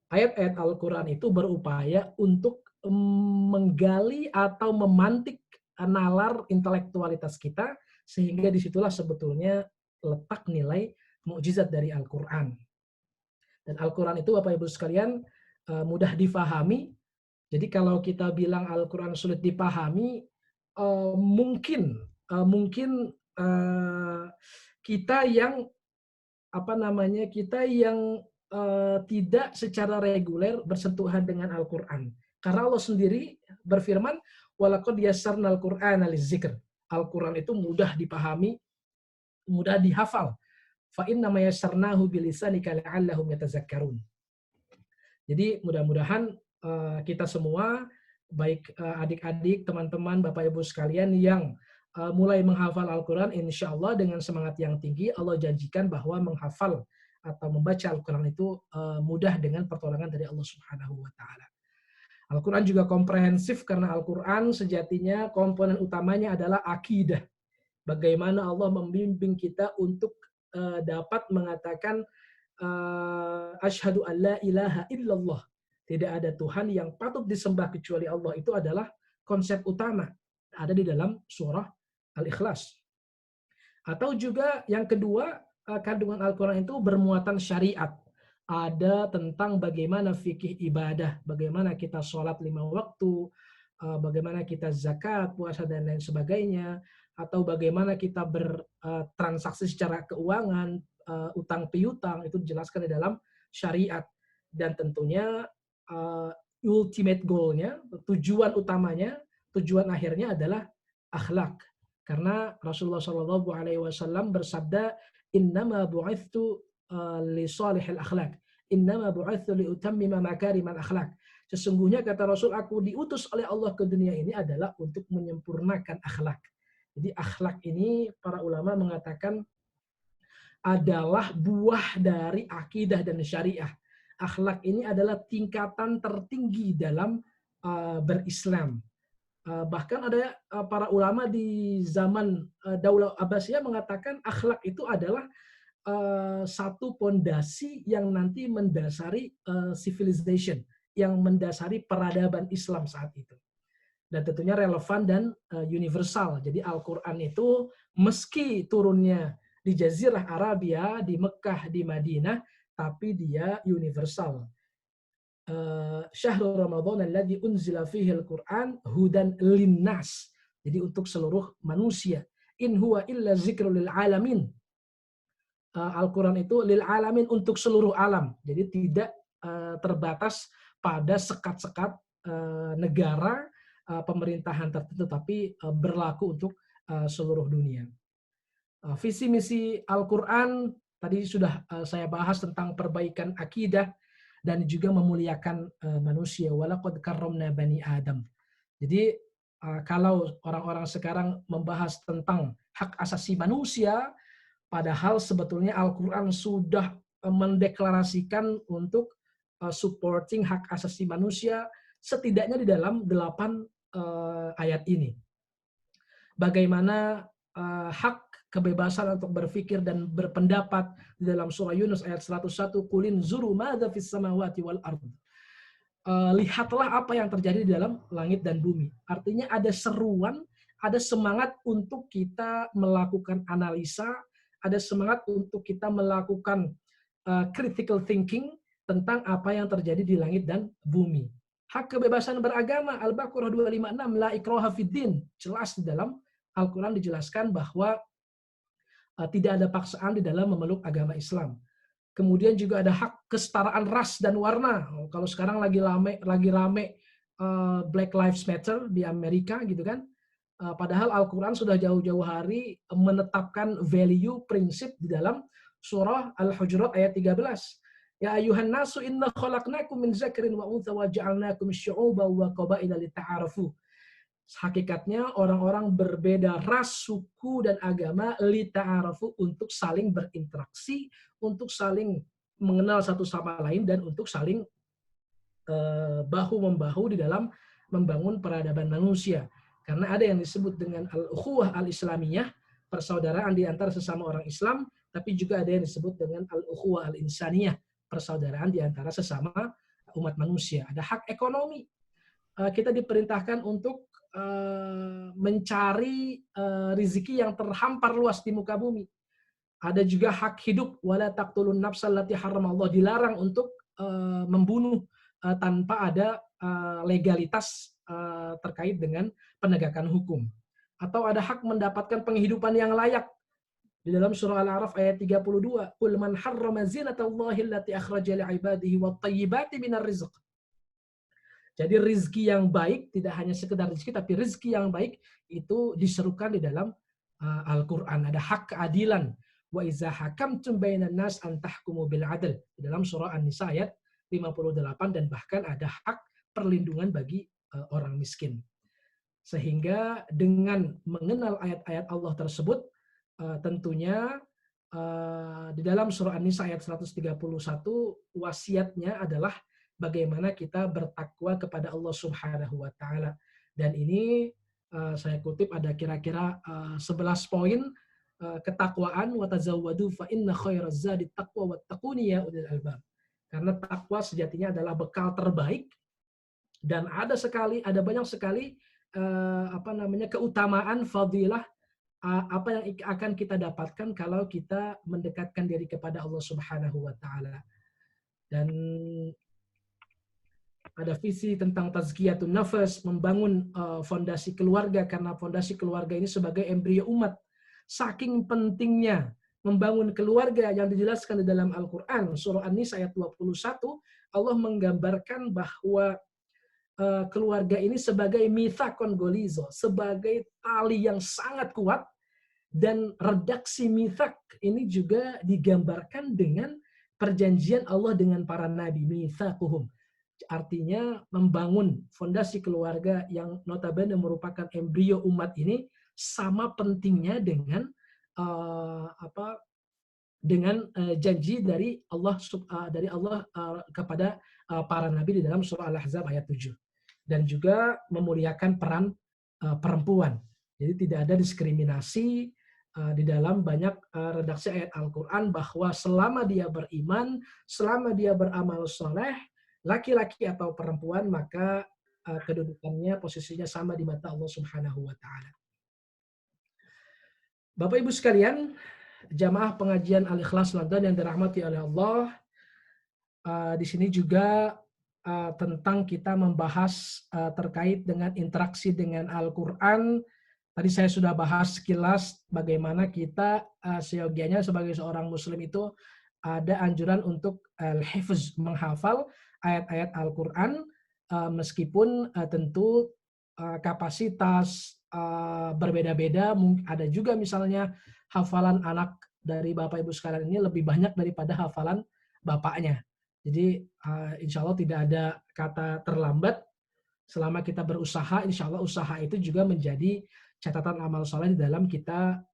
ayat-ayat Al-Quran itu berupaya untuk menggali atau memantik nalar intelektualitas kita, sehingga disitulah sebetulnya letak nilai mukjizat dari Al-Quran. Dan Al-Quran itu Bapak Ibu sekalian mudah difahami. Jadi kalau kita bilang Al-Quran sulit dipahami, mungkin kita yang tidak secara reguler bersentuhan dengan Al-Quran. Karena Allah sendiri berfirman, walaqad yassarnal Qur'ana lidzikr. Al-Quran itu mudah dipahami, mudah dihafal. Fa inna ma yassarnahu bilisanika la'allahum yatazakkarun. Jadi mudah-mudahan kita semua, baik adik-adik, teman-teman, Bapak Ibu sekalian yang mulai menghafal Al-Quran, insya Allah dengan semangat yang tinggi, Allah janjikan bahwa menghafal atau membaca Al-Quran itu mudah dengan pertolongan dari Allah Subhanahu wa Ta'ala. Al-Quran juga komprehensif karena Al-Quran sejatinya komponen utamanya adalah akidah. Bagaimana Allah membimbing kita untuk dapat mengatakan asyhadu an la ilaha illallah. Tidak ada Tuhan yang patut disembah kecuali Allah. Itu adalah konsep utama ada di dalam surah Al-Ikhlas. Atau juga yang kedua, kandungan Al-Quran itu bermuatan syariat. Ada tentang bagaimana fikih ibadah, bagaimana kita sholat 5 waktu, bagaimana kita zakat, puasa, dan lain sebagainya, atau bagaimana kita bertransaksi secara keuangan, utang piutang, itu dijelaskan di dalam syariat. Dan tentunya ultimate goal-nya, tujuan utamanya, tujuan akhirnya adalah akhlak. Karena Rasulullah SAW bersabda, innama bu'ithtu li salihil akhlak, innama bu'ithtu li utammima makarimal akhlak. Sesungguhnya kata Rasul, aku diutus oleh Allah ke dunia ini adalah untuk menyempurnakan akhlak. Jadi akhlak ini para ulama mengatakan adalah buah dari akidah dan syariah. Akhlak ini adalah tingkatan tertinggi dalam berislam. Bahkan ada para ulama di zaman Daulah Abbasiyah mengatakan akhlak itu adalah satu pondasi yang nanti mendasari civilization, yang mendasari peradaban Islam saat itu. Dan tentunya relevan dan universal. Jadi Al-Quran itu meski turunnya di Jazirah Arabia, di Mekah, di Madinah, tapi dia universal. Syahrul Ramadan alladzi unzila fihi al-Qur'an hudan linnas. Jadi untuk seluruh manusia. In huwa illa zikrul lil alamin. Al-Qur'an itu lil alamin, untuk seluruh alam. Jadi tidak terbatas pada sekat-sekat negara, pemerintahan tertentu, tapi berlaku untuk seluruh dunia. Visi misi Al-Qur'an tadi sudah saya bahas tentang perbaikan akidah dan juga memuliakan manusia. Walaqad karramna bani Adam. Jadi kalau orang-orang sekarang membahas tentang hak asasi manusia, padahal sebetulnya Al-Quran sudah mendeklarasikan untuk supporting hak asasi manusia setidaknya di dalam 8 ayat ini. Bagaimana hak kebebasan untuk berpikir dan berpendapat di dalam surah Yunus ayat 101, qulin zuru madza fis samawati wal ard. Lihatlah apa yang terjadi di dalam langit dan bumi. Artinya ada seruan, ada semangat untuk kita melakukan analisa, ada semangat untuk kita melakukan critical thinking tentang apa yang terjadi di langit dan bumi. Hak kebebasan beragama, Al-Baqarah 256, la ikraha fiddin. Jelas di dalam Al-Quran dijelaskan bahwa tidak ada paksaan di dalam memeluk agama Islam. Kemudian juga ada hak kesetaraan ras dan warna. Kalau sekarang lagi rame Black Lives Matter di Amerika gitu kan. Padahal Al-Quran sudah jauh-jauh hari menetapkan value, prinsip di dalam surah Al-Hujurat ayat 13. Ya ayuhan nasu inna khalaqnakum min zakarin wa untha wa ja'alnakum syu'uban wa qabaila lita'arafu. Hakikatnya orang-orang berbeda ras, suku, dan agama lita'arafu, untuk saling berinteraksi, untuk saling mengenal satu sama lain, dan untuk saling bahu-membahu di dalam membangun peradaban manusia. Karena ada yang disebut dengan al-ukhuwah al-islamiyah, persaudaraan di antara sesama orang Islam, tapi juga ada yang disebut dengan al-ukhuwah al-insaniyah, persaudaraan di antara sesama umat manusia. Ada hak ekonomi. Kita diperintahkan untuk mencari rizki yang terhampar luas di muka bumi. Ada juga hak hidup, wala taqtulun nafsal lati haramallah, dilarang untuk membunuh tanpa ada legalitas terkait dengan penegakan hukum. Atau ada hak mendapatkan penghidupan yang layak. Di dalam surah Al-A'raf ayat 32, qul man harrama zinatallahi allati akhraja li'ibadihi wat thayyibati minar rizq. Jadi rizki yang baik tidak hanya sekedar rizki, tapi rizki yang baik itu diserukan di dalam Al-Quran. Ada hak keadilan. Wa iza hakamtum bainan nas an tahkumu bil adl. Di dalam surah An-Nisa ayat 58, dan bahkan ada hak perlindungan bagi orang miskin. Sehingga dengan mengenal ayat-ayat Allah tersebut, tentunya di dalam surah An-Nisa ayat 131, wasiatnya adalah bagaimana kita bertakwa kepada Allah Subhanahu wa taala. Dan ini saya kutip ada kira-kira 11 poin ketakwaan, wa tazawwadu fa inna khairaz zadi taqwa wattaquni ya ulil albab. Karena takwa sejatinya adalah bekal terbaik, dan ada banyak sekali keutamaan, fadilah apa yang akan kita dapatkan kalau kita mendekatkan diri kepada Allah Subhanahu wa taala. Dan ada visi tentang tazkiyatun nafas, membangun fondasi keluarga, karena fondasi keluarga ini sebagai embrio umat. Saking pentingnya membangun keluarga yang dijelaskan di dalam Al-Quran, surah An-Nisa ayat 21, Allah menggambarkan bahwa keluarga ini sebagai mitsaqon golizo, sebagai tali yang sangat kuat, dan redaksi mitsaq ini juga digambarkan dengan perjanjian Allah dengan para nabi, mitsaquhum. Artinya membangun fondasi keluarga yang notabene merupakan embrio umat ini sama pentingnya dengan janji dari Allah kepada para nabi di dalam surah Al-Ahzab ayat 7. Dan juga memuliakan peran perempuan. Jadi tidak ada diskriminasi di dalam banyak redaksi ayat Al-Quran bahwa selama dia beriman, selama dia beramal soleh, laki-laki atau perempuan, maka kedudukannya, posisinya sama di mata Allah Subhanahu wa taala. Bapak Ibu sekalian, jamaah pengajian Al-Ikhlas London yang dirahmati oleh Allah, di sini juga tentang kita membahas terkait dengan interaksi dengan Al-Quran. Tadi saya sudah bahas sekilas bagaimana kita seyogianya sebagai seorang muslim itu ada anjuran untuk al-hifz, menghafal ayat-ayat Al-Quran, meskipun tentu kapasitas berbeda-beda. Ada juga misalnya hafalan anak dari Bapak Ibu sekalian ini lebih banyak daripada hafalan bapaknya. Jadi insya Allah tidak ada kata terlambat. Selama kita berusaha, insya Allah usaha itu juga menjadi catatan amal soleh di dalam kita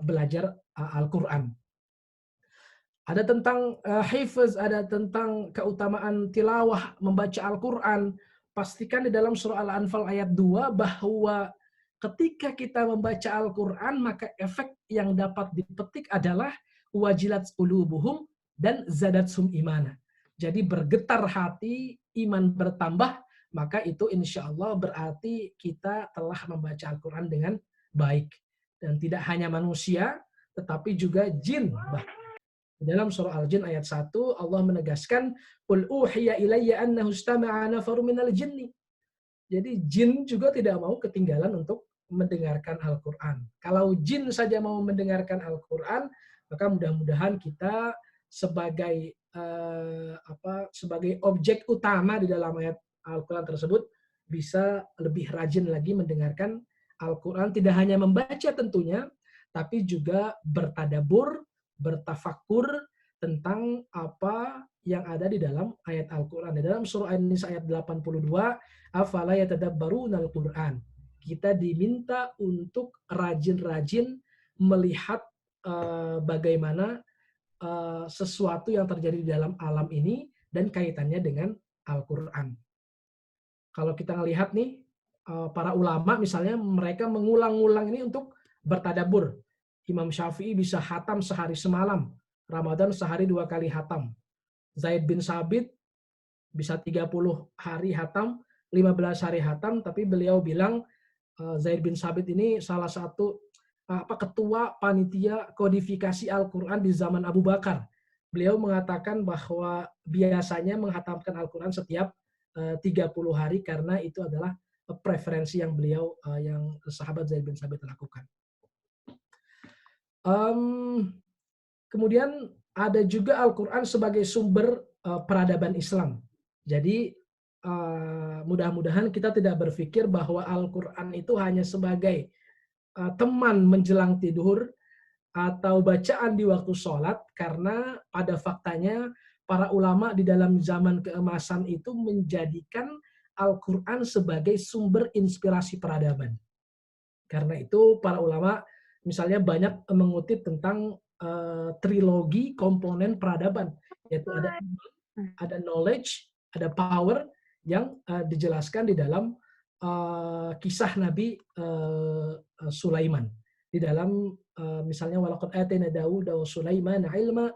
belajar Al-Quran. Ada tentang hifz, ada tentang keutamaan tilawah, membaca Al-Quran. Pastikan di dalam surah Al-Anfal ayat 2 bahwa ketika kita membaca Al-Quran, maka efek yang dapat dipetik adalah wajilat ulubuhum dan zadatsum imana. Jadi bergetar hati, iman bertambah, maka itu insya Allah berarti kita telah membaca Al-Quran dengan baik. Dan tidak hanya manusia, tetapi juga jin. Dalam surah Al-Jin ayat 1, Allah menegaskan, Qul uhiya ilayya annahu istama'a nafaru minal jinni. Jadi jin juga tidak mau ketinggalan untuk mendengarkan Al-Quran. Kalau jin saja mau mendengarkan Al-Quran, maka mudah-mudahan kita sebagai sebagai objek utama di dalam ayat Al-Quran tersebut bisa lebih rajin lagi mendengarkan Al-Quran. Tidak hanya membaca tentunya, tapi juga bertadabur, bertafakur tentang apa yang ada di dalam ayat Al-Quran. Di dalam surah An-Nisa ayat 82, afala yatadabbarunal Quran. Kita diminta untuk rajin-rajin melihat bagaimana sesuatu yang terjadi di dalam alam ini dan kaitannya dengan Al-Quran. Kalau kita melihat nih, para ulama misalnya mereka mengulang-ulang ini untuk bertadabur. Imam Syafi'i bisa hatam sehari semalam. Ramadan sehari 2 kali hatam. Zaid bin Sabit bisa 30 hari hatam, 15 hari hatam, tapi beliau bilang Zaid bin Sabit ini salah satu ketua panitia kodifikasi Al-Quran di zaman Abu Bakar. Beliau mengatakan bahwa biasanya menghatamkan Al-Quran setiap 30 hari karena itu adalah preferensi yang beliau, yang sahabat Zaid bin Sabit lakukan. Kemudian ada juga Al-Quran sebagai sumber peradaban Islam. Jadi mudah-mudahan kita tidak berpikir bahwa Al-Quran itu hanya sebagai teman menjelang tidur atau bacaan di waktu sholat, karena pada faktanya para ulama di dalam zaman keemasan itu menjadikan Al-Quran sebagai sumber inspirasi peradaban. Karena itu para ulama misalnya banyak mengutip tentang trilogi komponen peradaban, yaitu ada knowledge, ada power yang dijelaskan di dalam kisah Nabi Sulaiman. Di dalam misalnya walaqad atayna Dawuda wa Sulaimana ilma,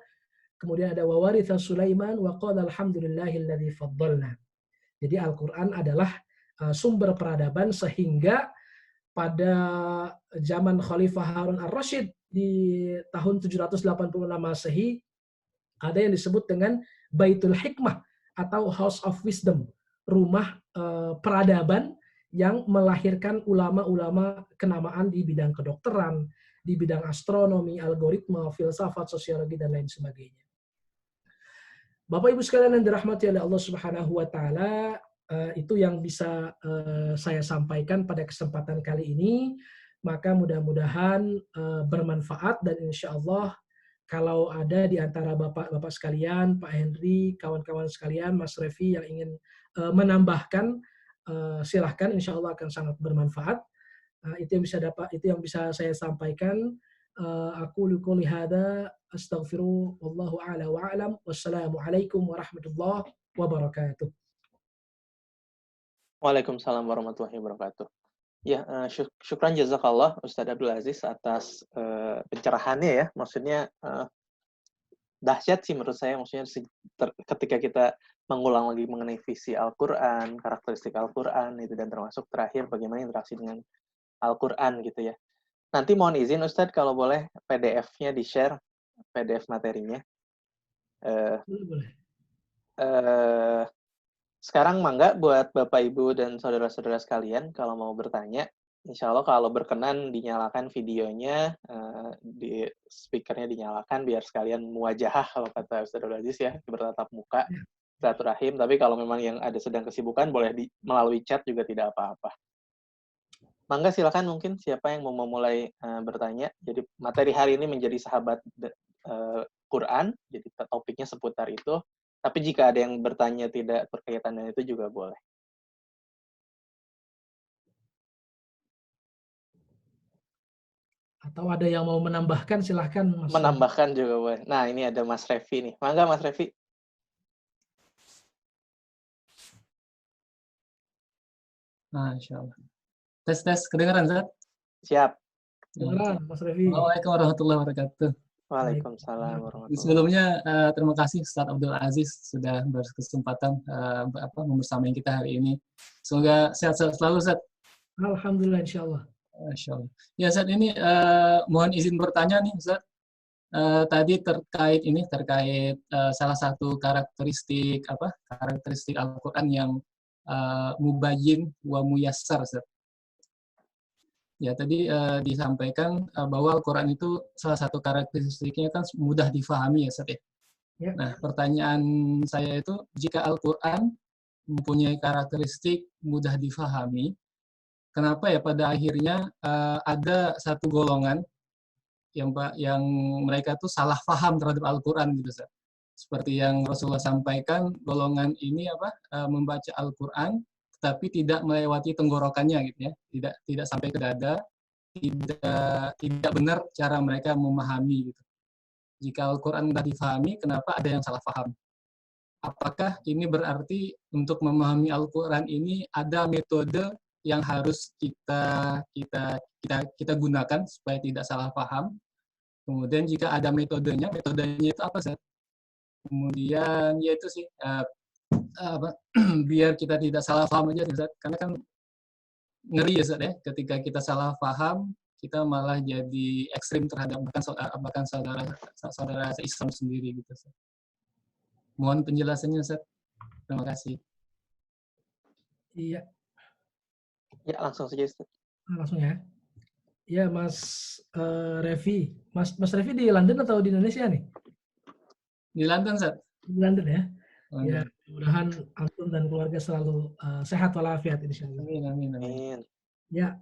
kemudian ada wawaritha Sulaiman wa qala alhamdulillahilladzi faddalna. Jadi Al-Qur'an adalah sumber peradaban, sehingga pada zaman Khalifah Harun ar-Rasyid di tahun 786 Masehi ada yang disebut dengan Baitul Hikmah atau House of Wisdom, rumah peradaban yang melahirkan ulama-ulama kenamaan di bidang kedokteran, di bidang astronomi, algoritma, filsafat, sosiologi, dan lain sebagainya. Bapak Ibu sekalian yang dirahmati oleh Allah Subhanahu wa taala, itu yang bisa saya sampaikan pada kesempatan kali ini. Maka mudah-mudahan bermanfaat, dan insya Allah kalau ada di antara bapak-bapak sekalian, Pak Henry, kawan-kawan sekalian, Mas Revi yang ingin menambahkan, silahkan, insya Allah akan sangat bermanfaat. Itu yang bisa saya sampaikan. Aku qouli hada, astaghfiru, wallahu a'la wa a'lam. Wassalamualaikum warahmatullahi wabarakatuh. Waalaikumsalam warahmatullahi wabarakatuh. Ya, syukran jazakallah Ustadz Abdul Aziz atas pencerahannya ya. Maksudnya dahsyat sih menurut saya. Maksudnya ketika kita mengulang lagi mengenai visi Al-Quran, karakteristik Al-Quran itu, dan termasuk terakhir bagaimana interaksi dengan Al-Quran gitu ya. Nanti mohon izin Ustadz kalau boleh PDF-nya di-share, PDF materinya. Boleh. Sekarang mangga buat Bapak Ibu dan saudara-saudara sekalian kalau mau bertanya, insya Allah kalau berkenan dinyalakan videonya, di speakernya dinyalakan biar sekalian muwajahah kalau kata Ustaz Abdul Aziz ya, bertatap muka, silaturahim. Tapi kalau memang yang ada sedang kesibukan boleh melalui chat juga tidak apa-apa. Mangga silakan, mungkin siapa yang mau memulai bertanya. Jadi materi hari ini menjadi sahabat Quran, jadi topiknya seputar itu. Tapi jika ada yang bertanya tidak berkaitan dengan itu juga boleh. Atau ada yang mau menambahkan, silahkan Mas. Menambahkan juga boleh. Nah, ini ada Mas Revi nih. Mangga Mas Revi. Nah, insya Allah. Tes, kedengaran, Zat? Siap. Kedengaran, Mas Revi. Assalamualaikum warahmatullahi wabarakatuh. Waalaikumsalam warahmatullahi wabarakatuh. Sebelumnya, terima kasih Ustaz Abdul Aziz sudah berkesempatan membersamai kita hari ini. Semoga sehat-sehat selalu, Ustaz. Alhamdulillah, insya Allah. Masya Allah. Ya, Ustaz, ini mohon izin bertanya nih, Ustaz. Tadi terkait salah satu karakteristik Al-Quran yang mubayyin wa muyassar, Ustaz. Ya, tadi disampaikan bahwa Al-Quran itu salah satu karakteristiknya kan mudah difahami ya, Ustaz ya. Ya. Nah, pertanyaan saya itu, jika Al-Quran mempunyai karakteristik mudah difahami, kenapa ya pada akhirnya ada satu golongan yang mereka tuh salah paham terhadap Al-Quran gitu, Ustaz. Seperti yang Rasulullah sampaikan, golongan ini membaca Al-Quran tapi tidak melewati tenggorokannya gitu ya, tidak sampai ke dada, tidak benar cara mereka memahami gitu. Jika Al-Quran mudah difahami, kenapa ada yang salah paham? Apakah ini berarti untuk memahami Al-Quran ini ada metode yang harus kita gunakan supaya tidak salah paham? Kemudian jika ada metodenya itu apa, Zat? Kemudian ya itu sih, biar kita tidak salah paham aja, Zat. Karena kan ngeri ya, Zat ya, ketika kita salah paham, kita malah jadi ekstrim terhadap bahkan saudara Islam sendiri gitu, Zat. Mohon penjelasannya, Zat. Terima kasih. Iya. Ya, langsung saja, Ustaz. Langsung ya. Ya, Mas Revi. Mas Revi di London atau di Indonesia nih? Di London, Zat. Di London ya. London. Ya, mudah-mudahan antum dan keluarga selalu sehat walafiat insyaallah. Amin. Ya,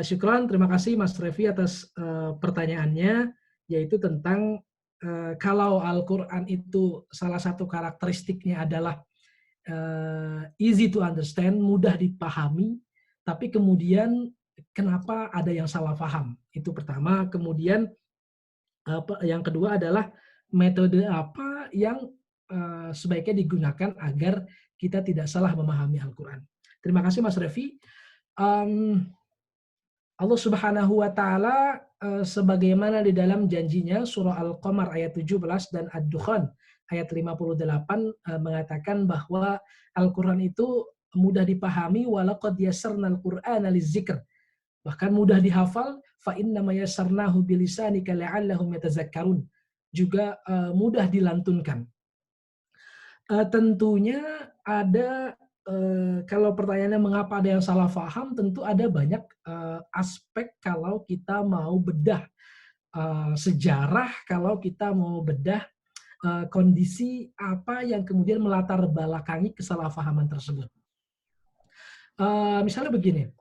syukran, terima kasih Mas Revi atas pertanyaannya, yaitu tentang kalau Al-Quran itu salah satu karakteristiknya adalah easy to understand, mudah dipahami, tapi kemudian kenapa ada yang salah paham? Itu pertama. Kemudian yang kedua adalah metode apa yang sebaiknya digunakan agar kita tidak salah memahami Al-Quran. Terima kasih Mas Revi. Allah Subhanahu wa taala sebagaimana di dalam janjinya surah Al-Qamar ayat 17 dan Ad-Dukhan ayat 58 mengatakan bahwa Al-Quran itu mudah dipahami, walaqad yassarnal Qur'ana lidzikr. Bahkan mudah dihafal, fa inna ma yassarnahu bilisanika la'allahum yatazakkarun. Juga mudah dilantunkan. Tentunya ada kalau pertanyaannya mengapa ada yang salah paham, tentu ada banyak aspek kalau kita mau bedah sejarah, kalau kita mau bedah kondisi apa yang kemudian melatar belakangi kesalahpahaman tersebut. Misalnya begini,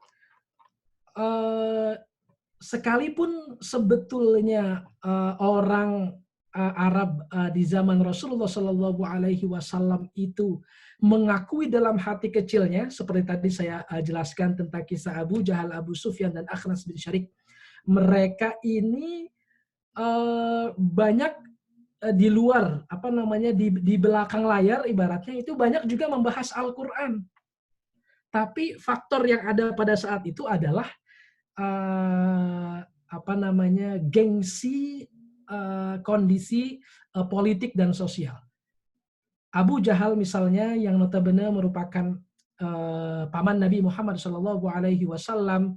sekalipun sebetulnya orang Arab di zaman Rasulullah Shallallahu Alaihi Wasallam itu mengakui dalam hati kecilnya, seperti tadi saya jelaskan tentang kisah Abu Jahal, Abu Sufyan dan Akhnas bin Syarik, mereka ini banyak di luar di belakang layar ibaratnya itu banyak juga membahas Al-Quran. Tapi faktor yang ada pada saat itu adalah gengsi kondisi politik dan sosial. Abu Jahal misalnya yang notabene merupakan paman Nabi Muhammad SAW,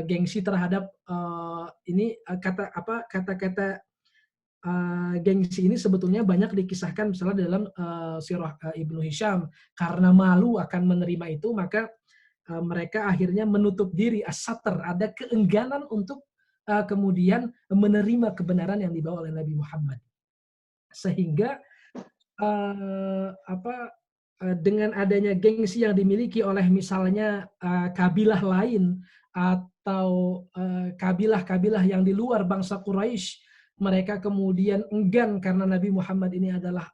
gengsi terhadap kata-kata gengsi ini sebetulnya banyak dikisahkan misalnya dalam sirah Ibnu Hisham. Karena malu akan menerima itu, maka mereka akhirnya menutup diri, as-satr, ada keengganan untuk kemudian menerima kebenaran yang dibawa oleh Nabi Muhammad. Sehingga dengan adanya gengsi yang dimiliki oleh misalnya kabilah lain atau kabilah-kabilah yang di luar bangsa Quraisy, mereka kemudian enggan karena Nabi Muhammad ini adalah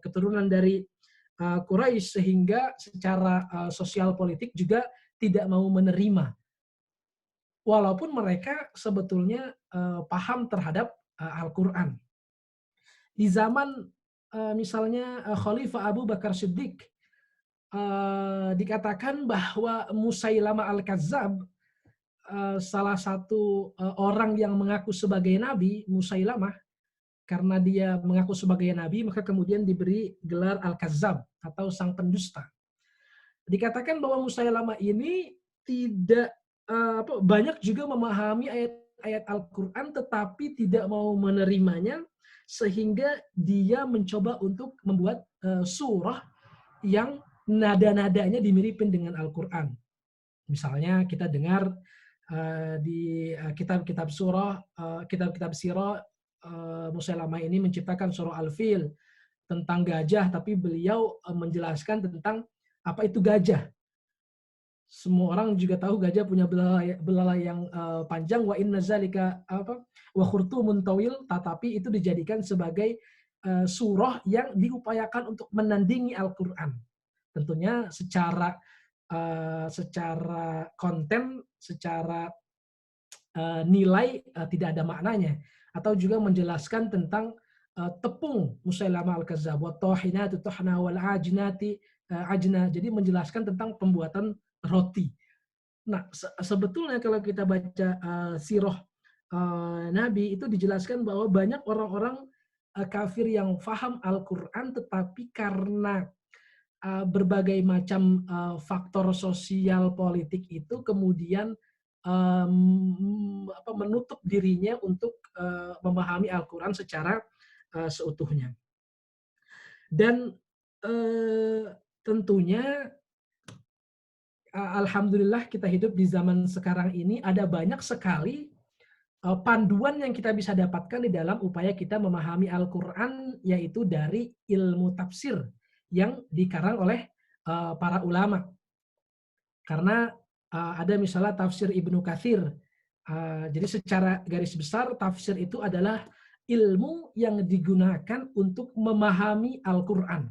keturunan dari Quraisy, sehingga secara sosial politik juga tidak mau menerima. Walaupun mereka sebetulnya paham terhadap Al-Quran. Di zaman misalnya Khalifah Abu Bakar Siddiq, dikatakan bahwa Musailamah Al-Kazzab, salah satu orang yang mengaku sebagai nabi, Musailamah, karena dia mengaku sebagai nabi, maka kemudian diberi gelar Al-Kazzab atau sang pendusta. Dikatakan bahwa Musailamah ini tidak banyak juga memahami ayat-ayat Al-Quran tetapi tidak mau menerimanya, sehingga dia mencoba untuk membuat surah yang nada-nadanya dimiripin dengan Al-Quran. Misalnya kita dengar di kitab-kitab surah, kitab-kitab sirah, Musailamah ini menciptakan surah Al-Fil tentang gajah, tapi beliau menjelaskan tentang apa itu gajah. Semua orang juga tahu gajah punya belalai yang panjang, wa inna zalika wa khurtumun tawil, tetapi itu dijadikan sebagai surah yang diupayakan untuk menandingi Al-Quran. Tentunya secara konten, secara nilai tidak ada maknanya. Atau juga menjelaskan tentang tepung Musailamah Al-Kazzab, wa tahinatu tahna wal ajnati ajna. Jadi menjelaskan tentang pembuatan roti. Nah, sebetulnya kalau kita baca sirah Nabi, itu dijelaskan bahwa banyak orang-orang kafir yang faham Al-Quran, tetapi karena berbagai macam faktor sosial politik itu kemudian menutup dirinya untuk memahami Al-Quran secara seutuhnya. Dan tentunya alhamdulillah kita hidup di zaman sekarang ini ada banyak sekali panduan yang kita bisa dapatkan di dalam upaya kita memahami Al-Quran, yaitu dari ilmu tafsir yang dikarang oleh para ulama. Karena ada misalnya tafsir Ibnu Katsir. Jadi secara garis besar tafsir itu adalah ilmu yang digunakan untuk memahami Al-Quran.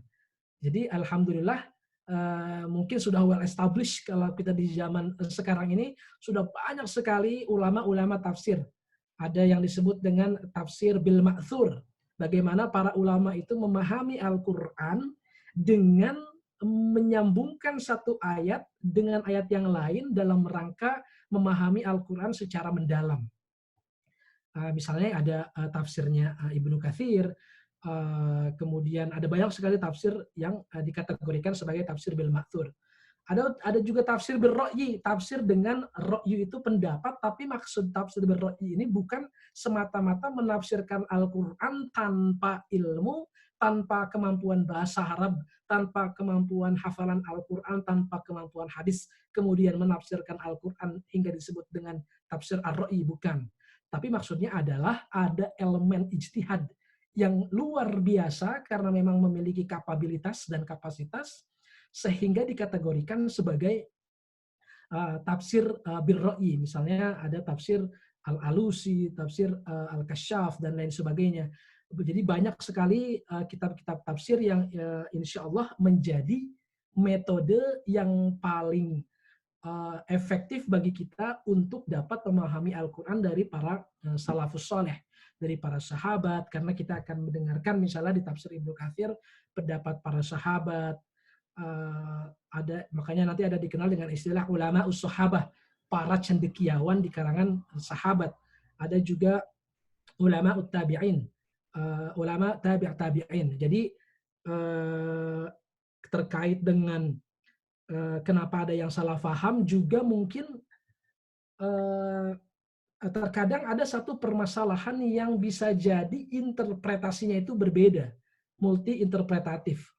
Jadi alhamdulillah mungkin sudah well established kalau kita di zaman sekarang ini, sudah banyak sekali ulama-ulama tafsir. Ada yang disebut dengan tafsir bil ma'thur. Bagaimana para ulama itu memahami Al-Quran dengan menyambungkan satu ayat dengan ayat yang lain dalam rangka memahami Al-Quran secara mendalam. Misalnya ada tafsirnya Ibnu Katsir, kemudian ada banyak sekali tafsir yang dikategorikan sebagai tafsir bil ma'thur. Ada juga tafsir bil ra'yi, tafsir dengan ra'yu itu pendapat, tapi maksud tafsir bil ra'yi ini bukan semata-mata menafsirkan Al-Quran tanpa ilmu, tanpa kemampuan bahasa Arab, tanpa kemampuan hafalan Al-Quran, tanpa kemampuan hadis, kemudian menafsirkan Al-Quran hingga disebut dengan tafsir ar-ra'yi, bukan. Tapi maksudnya adalah ada elemen ijtihad yang luar biasa karena memang memiliki kapabilitas dan kapasitas sehingga dikategorikan sebagai tafsir bil ra'yi. Misalnya ada tafsir Al-Alusi, tafsir Al-Kasyaf, dan lain sebagainya. Jadi banyak sekali kitab-kitab tafsir yang insya Allah menjadi metode yang paling efektif bagi kita untuk dapat memahami Al-Quran dari para salafus soleh, dari para sahabat, karena kita akan mendengarkan misalnya di tafsir Ibnu Katsir pendapat para sahabat, ada, makanya nanti ada dikenal dengan istilah ulama us-sahabah, para cendekiawan di kalangan sahabat. Ada juga ulama ut-tabi'in, ulama tabi'in. Jadi terkait dengan kenapa ada yang salah paham juga mungkin terkadang ada satu permasalahan yang bisa jadi interpretasinya itu berbeda, multi interpretatif.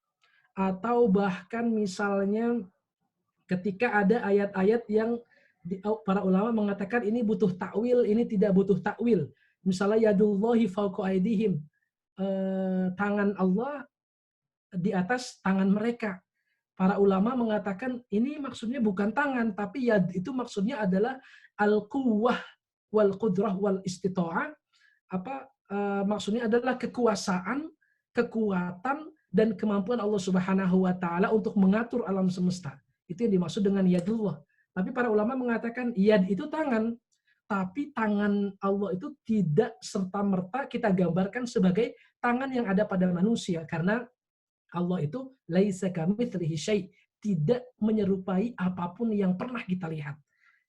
Atau bahkan misalnya ketika ada ayat-ayat yang para ulama mengatakan ini butuh takwil, ini tidak butuh takwil. Misalnya yadullahi fawqa aydihim, tangan Allah di atas tangan mereka. Para ulama mengatakan ini maksudnya bukan tangan, tapi yad itu maksudnya adalah al-quwwah wal qudrah wal istita'ah. Maksudnya adalah kekuasaan, kekuatan, dan kemampuan Allah Subhanahu wa taala untuk mengatur alam semesta. Itu yang dimaksud dengan yadullah. Tapi para ulama mengatakan yad itu tangan, tapi tangan Allah itu tidak serta-merta kita gambarkan sebagai tangan yang ada pada manusia, karena Allah itu laisa kamitslihi syai', tidak menyerupai apapun yang pernah kita lihat.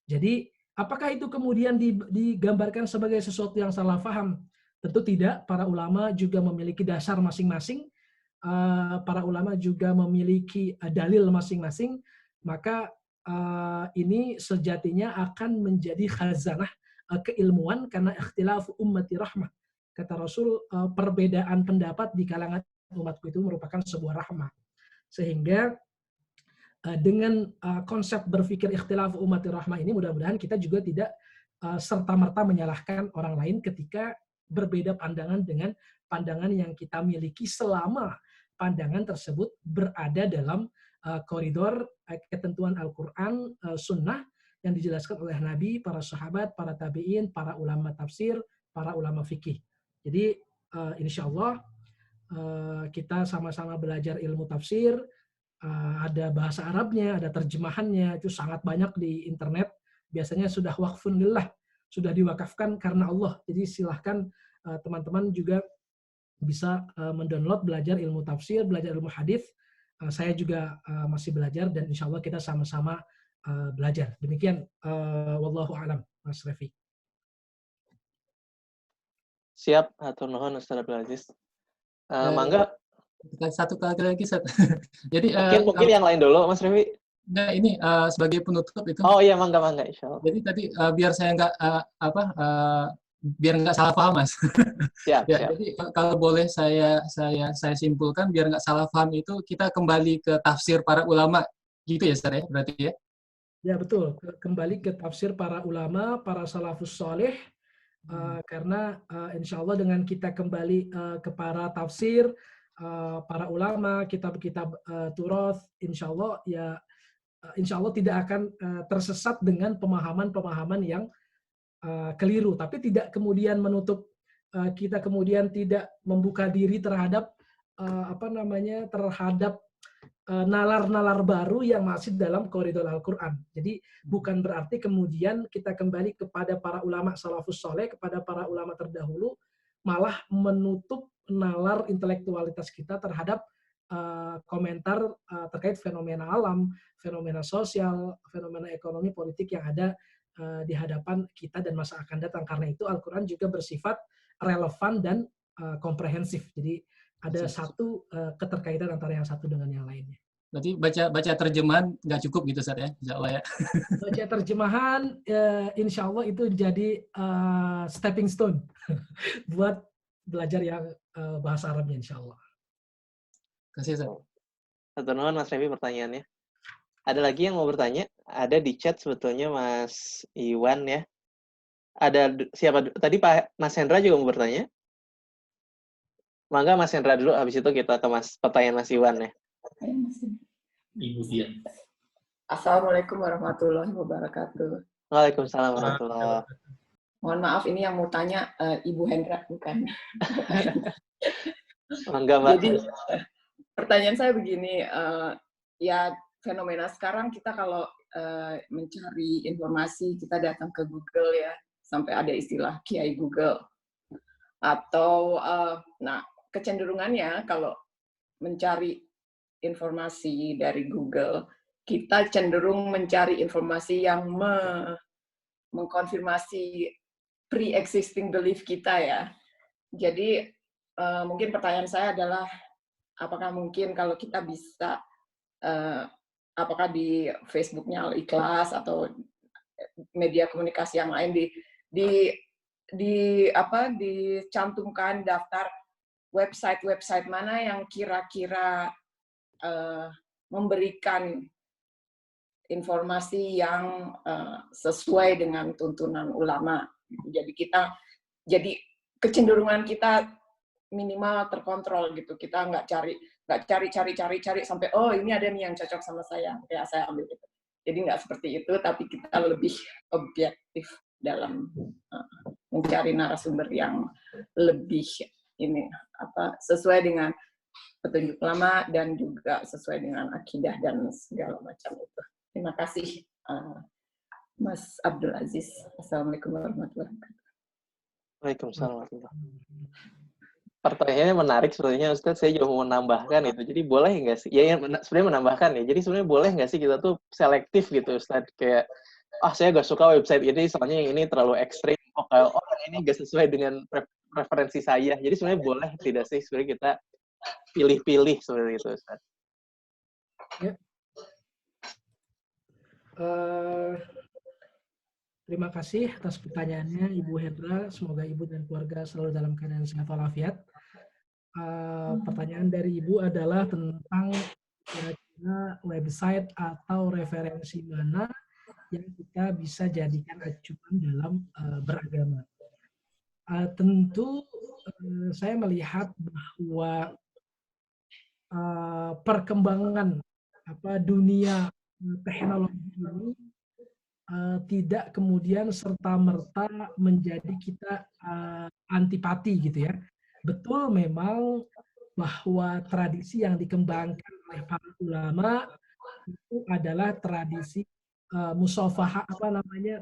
Jadi, apakah itu kemudian digambarkan sebagai sesuatu yang salah paham? Tentu tidak. Para ulama juga memiliki dasar masing-masing. Para ulama juga memiliki dalil masing-masing. Maka ini sejatinya akan menjadi khazanah keilmuan karena ikhtilafu ummati rahmah. Kata Rasul, perbedaan pendapat di kalangan umatku itu merupakan sebuah rahmah. Sehingga dengan konsep berpikir ikhtilaf ummati rahmah ini mudah-mudahan kita juga tidak serta-merta menyalahkan orang lain ketika berbeda pandangan dengan pandangan yang kita miliki selama pandangan tersebut berada dalam koridor ketentuan Al-Quran, Sunnah yang dijelaskan oleh Nabi, para sahabat, para tabi'in, para ulama tafsir, para ulama fikih. Jadi insya Allah kita sama-sama belajar ilmu tafsir, ada bahasa Arabnya, ada terjemahannya, itu sangat banyak di internet. Biasanya sudah waqfun lillah, sudah diwakafkan karena Allah. Jadi silahkan teman-teman juga bisa mendownload, belajar ilmu tafsir, belajar ilmu hadis. Saya juga masih belajar dan insya Allah kita sama-sama belajar. Demikian, wallahu a'lam, Mas Revi. Siap, hatur nuhun Ustaz Abdul Aziz. Mangga. Satu kali lagi, Sat. Jadi mungkin yang lain dulu, Mas Revi. Nah, ini sebagai penutup itu. Oh iya, mangga insya Allah. Jadi tadi biar saya nggak biar nggak salah paham, Mas. Siap, ya, siap. Jadi kalau boleh saya simpulkan biar nggak salah paham itu kita kembali ke tafsir para ulama gitu ya, Ustaz ya, berarti ya? Ya betul, kembali ke tafsir para ulama, para salafus saleh, karena insya Allah dengan kita kembali ke para tafsir, para ulama, kitab-kitab turath, insya Allah tidak akan tersesat dengan pemahaman-pemahaman yang keliru, tapi tidak kemudian menutup kita kemudian tidak membuka diri terhadap terhadap nalar-nalar baru yang masih dalam koridor Al-Quran. Jadi bukan berarti kemudian kita kembali kepada para ulama salafus soleh, kepada para ulama terdahulu, malah menutup nalar intelektualitas kita terhadap komentar terkait fenomena alam, fenomena sosial, fenomena ekonomi, politik yang ada di hadapan kita dan masa akan datang. Karena itu Al-Quran juga bersifat relevan dan komprehensif. Jadi ada satu keterkaitan antara yang satu dengan yang lainnya. Berarti baca terjemahan nggak cukup gitu, Ustaz ya? Insya Allah ya. Baca terjemahan, insya Allah itu jadi stepping stone buat belajar yang bahasa Arabnya, insya Allah. Kasih, Ustaz. Satu nuhun Mas Revi pertanyaannya. Ada lagi yang mau bertanya? Ada di chat sebetulnya Mas Iwan ya. Ada siapa? Tadi Pak Mas Hendra juga mau bertanya. Mangga Mas Hendra dulu, habis itu kita ke pertanyaan Mas Iwan ya. Ibu dia. Assalamualaikum warahmatullahi wabarakatuh. Waalaikumsalam warahmatullahi wabarakatuh. Mohon maaf, ini yang mau tanya Ibu Hendra, bukan. Mangga, Mbak. Jadi pertanyaan saya begini, ya fenomena sekarang kita kalau mencari informasi kita datang ke Google ya, sampai ada istilah Kiai Google. Atau, nah kecenderungannya kalau mencari informasi dari Google, kita cenderung mencari informasi yang mengkonfirmasi pre-existing belief kita ya. Jadi mungkin pertanyaan saya adalah, apakah mungkin kalau kita bisa, apakah di Facebooknya Al-Ikhlas atau media komunikasi yang lain dicantumkan daftar website mana yang kira-kira memberikan informasi yang sesuai dengan tuntunan ulama. Jadi kecenderungan kita minimal terkontrol gitu. Kita nggak cari sampai oh ini ada nih yang cocok sama saya, kayak saya ambil gitu. Jadi nggak seperti itu, tapi kita lebih objektif dalam mencari narasumber yang lebih sesuai dengan petunjuk ulama dan juga sesuai dengan akidah dan segala macam itu. Terima kasih, Mas Abdul Aziz. Assalamualaikum warahmatullahi wabarakatuh. Waalaikumsalam. Pertanyaannya menarik sebetulnya, Ustaz. Saya juga mau menambahkan itu. Jadi boleh nggak sih? Ya, sebenarnya menambahkan ya. Jadi sebenarnya boleh nggak sih kita tuh selektif gitu, Ustaz? Kayak, saya nggak suka website ini, soalnya yang ini terlalu ekstrim. Yang ini nggak sesuai dengan preferensi saya. Jadi sebenarnya boleh tidak sih sebenarnya kita pilih-pilih seperti itu, Ustaz? Ya. Terima kasih atas pertanyaannya Ibu Hendra. Semoga Ibu dan keluarga selalu dalam keadaan sehat walafiat. Pertanyaan dari Ibu adalah tentang kira-kira website atau referensi mana yang kita bisa jadikan acuan dalam beragama. Tentu saya melihat bahwa perkembangan dunia teknologi ini tidak kemudian serta-merta menjadi kita antipati gitu ya. Betul memang bahwa tradisi yang dikembangkan oleh para ulama itu adalah tradisi musafahah,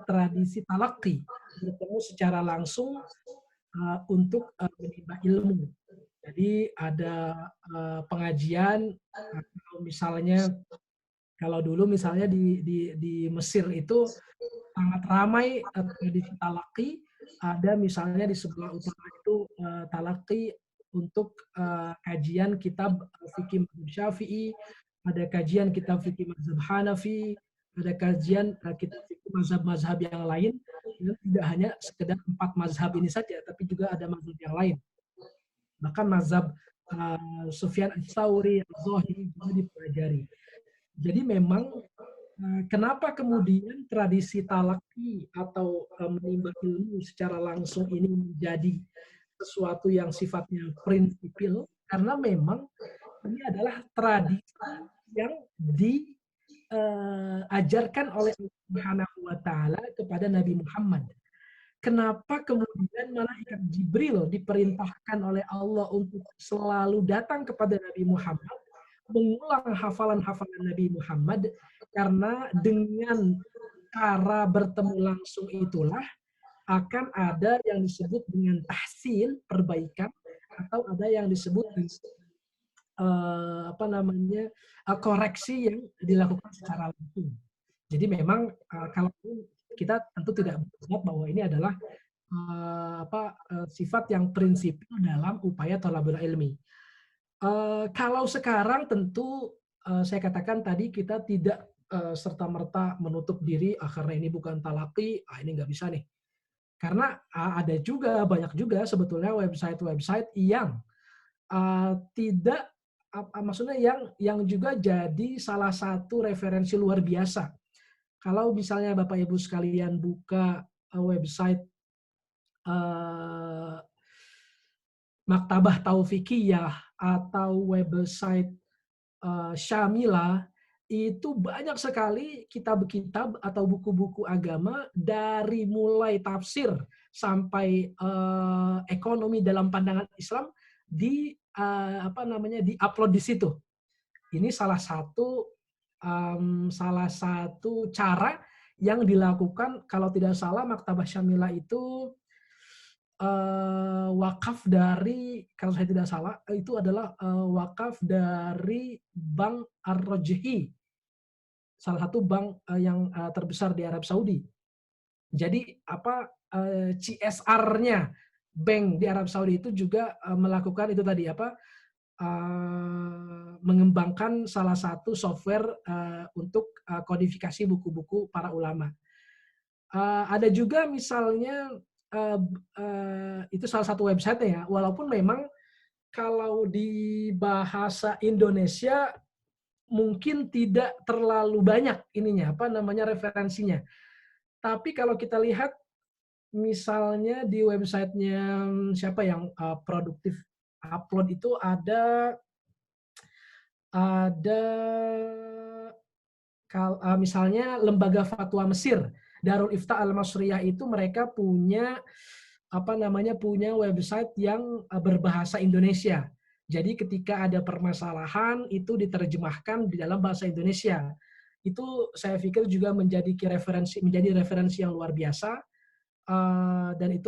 tradisi talaqi, bertemu secara langsung untuk menimba ilmu. Jadi ada pengajian, atau misalnya kalau dulu misalnya di Mesir itu sangat ramai tradisi talaqi, ada misalnya di sebelah utara itu talaqi untuk kajian kitab fikih mazhab Syafi'i, ada kajian kitab fikih mazhab Hanafi, ada kajian kitab fikih mazhab-mazhab yang lain. Tidak hanya sekedar 4 mazhab ini saja, tapi juga ada mazhab yang lain. Bahkan mazhab Sufyan Ats-Tsauri, Az-Zahiri juga dipelajari. Jadi memang kenapa kemudian tradisi talaqi atau menimba ilmu secara langsung ini menjadi sesuatu yang sifatnya prinsipil, karena memang ini adalah tradisi yang diajarkan oleh Allah Subhanahu wa Ta'ala kepada Nabi Muhammad. Kenapa kemudian malaikat Jibril diperintahkan oleh Allah untuk selalu datang kepada Nabi Muhammad, mengulang hafalan-hafalan Nabi Muhammad? Karena dengan cara bertemu langsung itulah akan ada yang disebut dengan tahsin, perbaikan, atau ada yang disebut koreksi yang dilakukan secara langsung. Jadi memang kalau kita tentu tidak melihat bahwa ini adalah sifat yang prinsipil dalam upaya thalabul ilmi. Kalau sekarang tentu saya katakan tadi kita tidak serta-merta menutup diri karena ini bukan talaqi, ini nggak bisa nih. Karena ada juga, banyak juga sebetulnya website-website yang tidak, maksudnya yang juga jadi salah satu referensi luar biasa. Kalau misalnya Bapak Ibu sekalian buka website Maktabah Taufikiyah atau website Syamila, itu banyak sekali kitab-kitab atau buku-buku agama dari mulai tafsir sampai ekonomi dalam pandangan Islam di-upload di situ. Ini salah satu cara yang dilakukan, kalau tidak salah Maktabah Syamila itu wakaf dari, kalau saya tidak salah, itu adalah wakaf dari Bank Ar-Rajhi, salah satu bank yang terbesar di Arab Saudi. Jadi CSR-nya bank di Arab Saudi itu juga melakukan itu tadi mengembangkan salah satu software untuk kodifikasi buku-buku para ulama. Ada juga misalnya itu salah satu website ya, walaupun memang kalau di bahasa Indonesia mungkin tidak terlalu banyak referensinya. Tapi kalau kita lihat misalnya di websitenya siapa yang produktif upload itu ada misalnya Lembaga Fatwa Mesir, Darul Ifta Al-Masriyah, itu mereka punya punya website yang berbahasa Indonesia. Jadi ketika ada permasalahan itu diterjemahkan di dalam bahasa Indonesia. Itu saya pikir juga menjadi referensi yang luar biasa, dan itu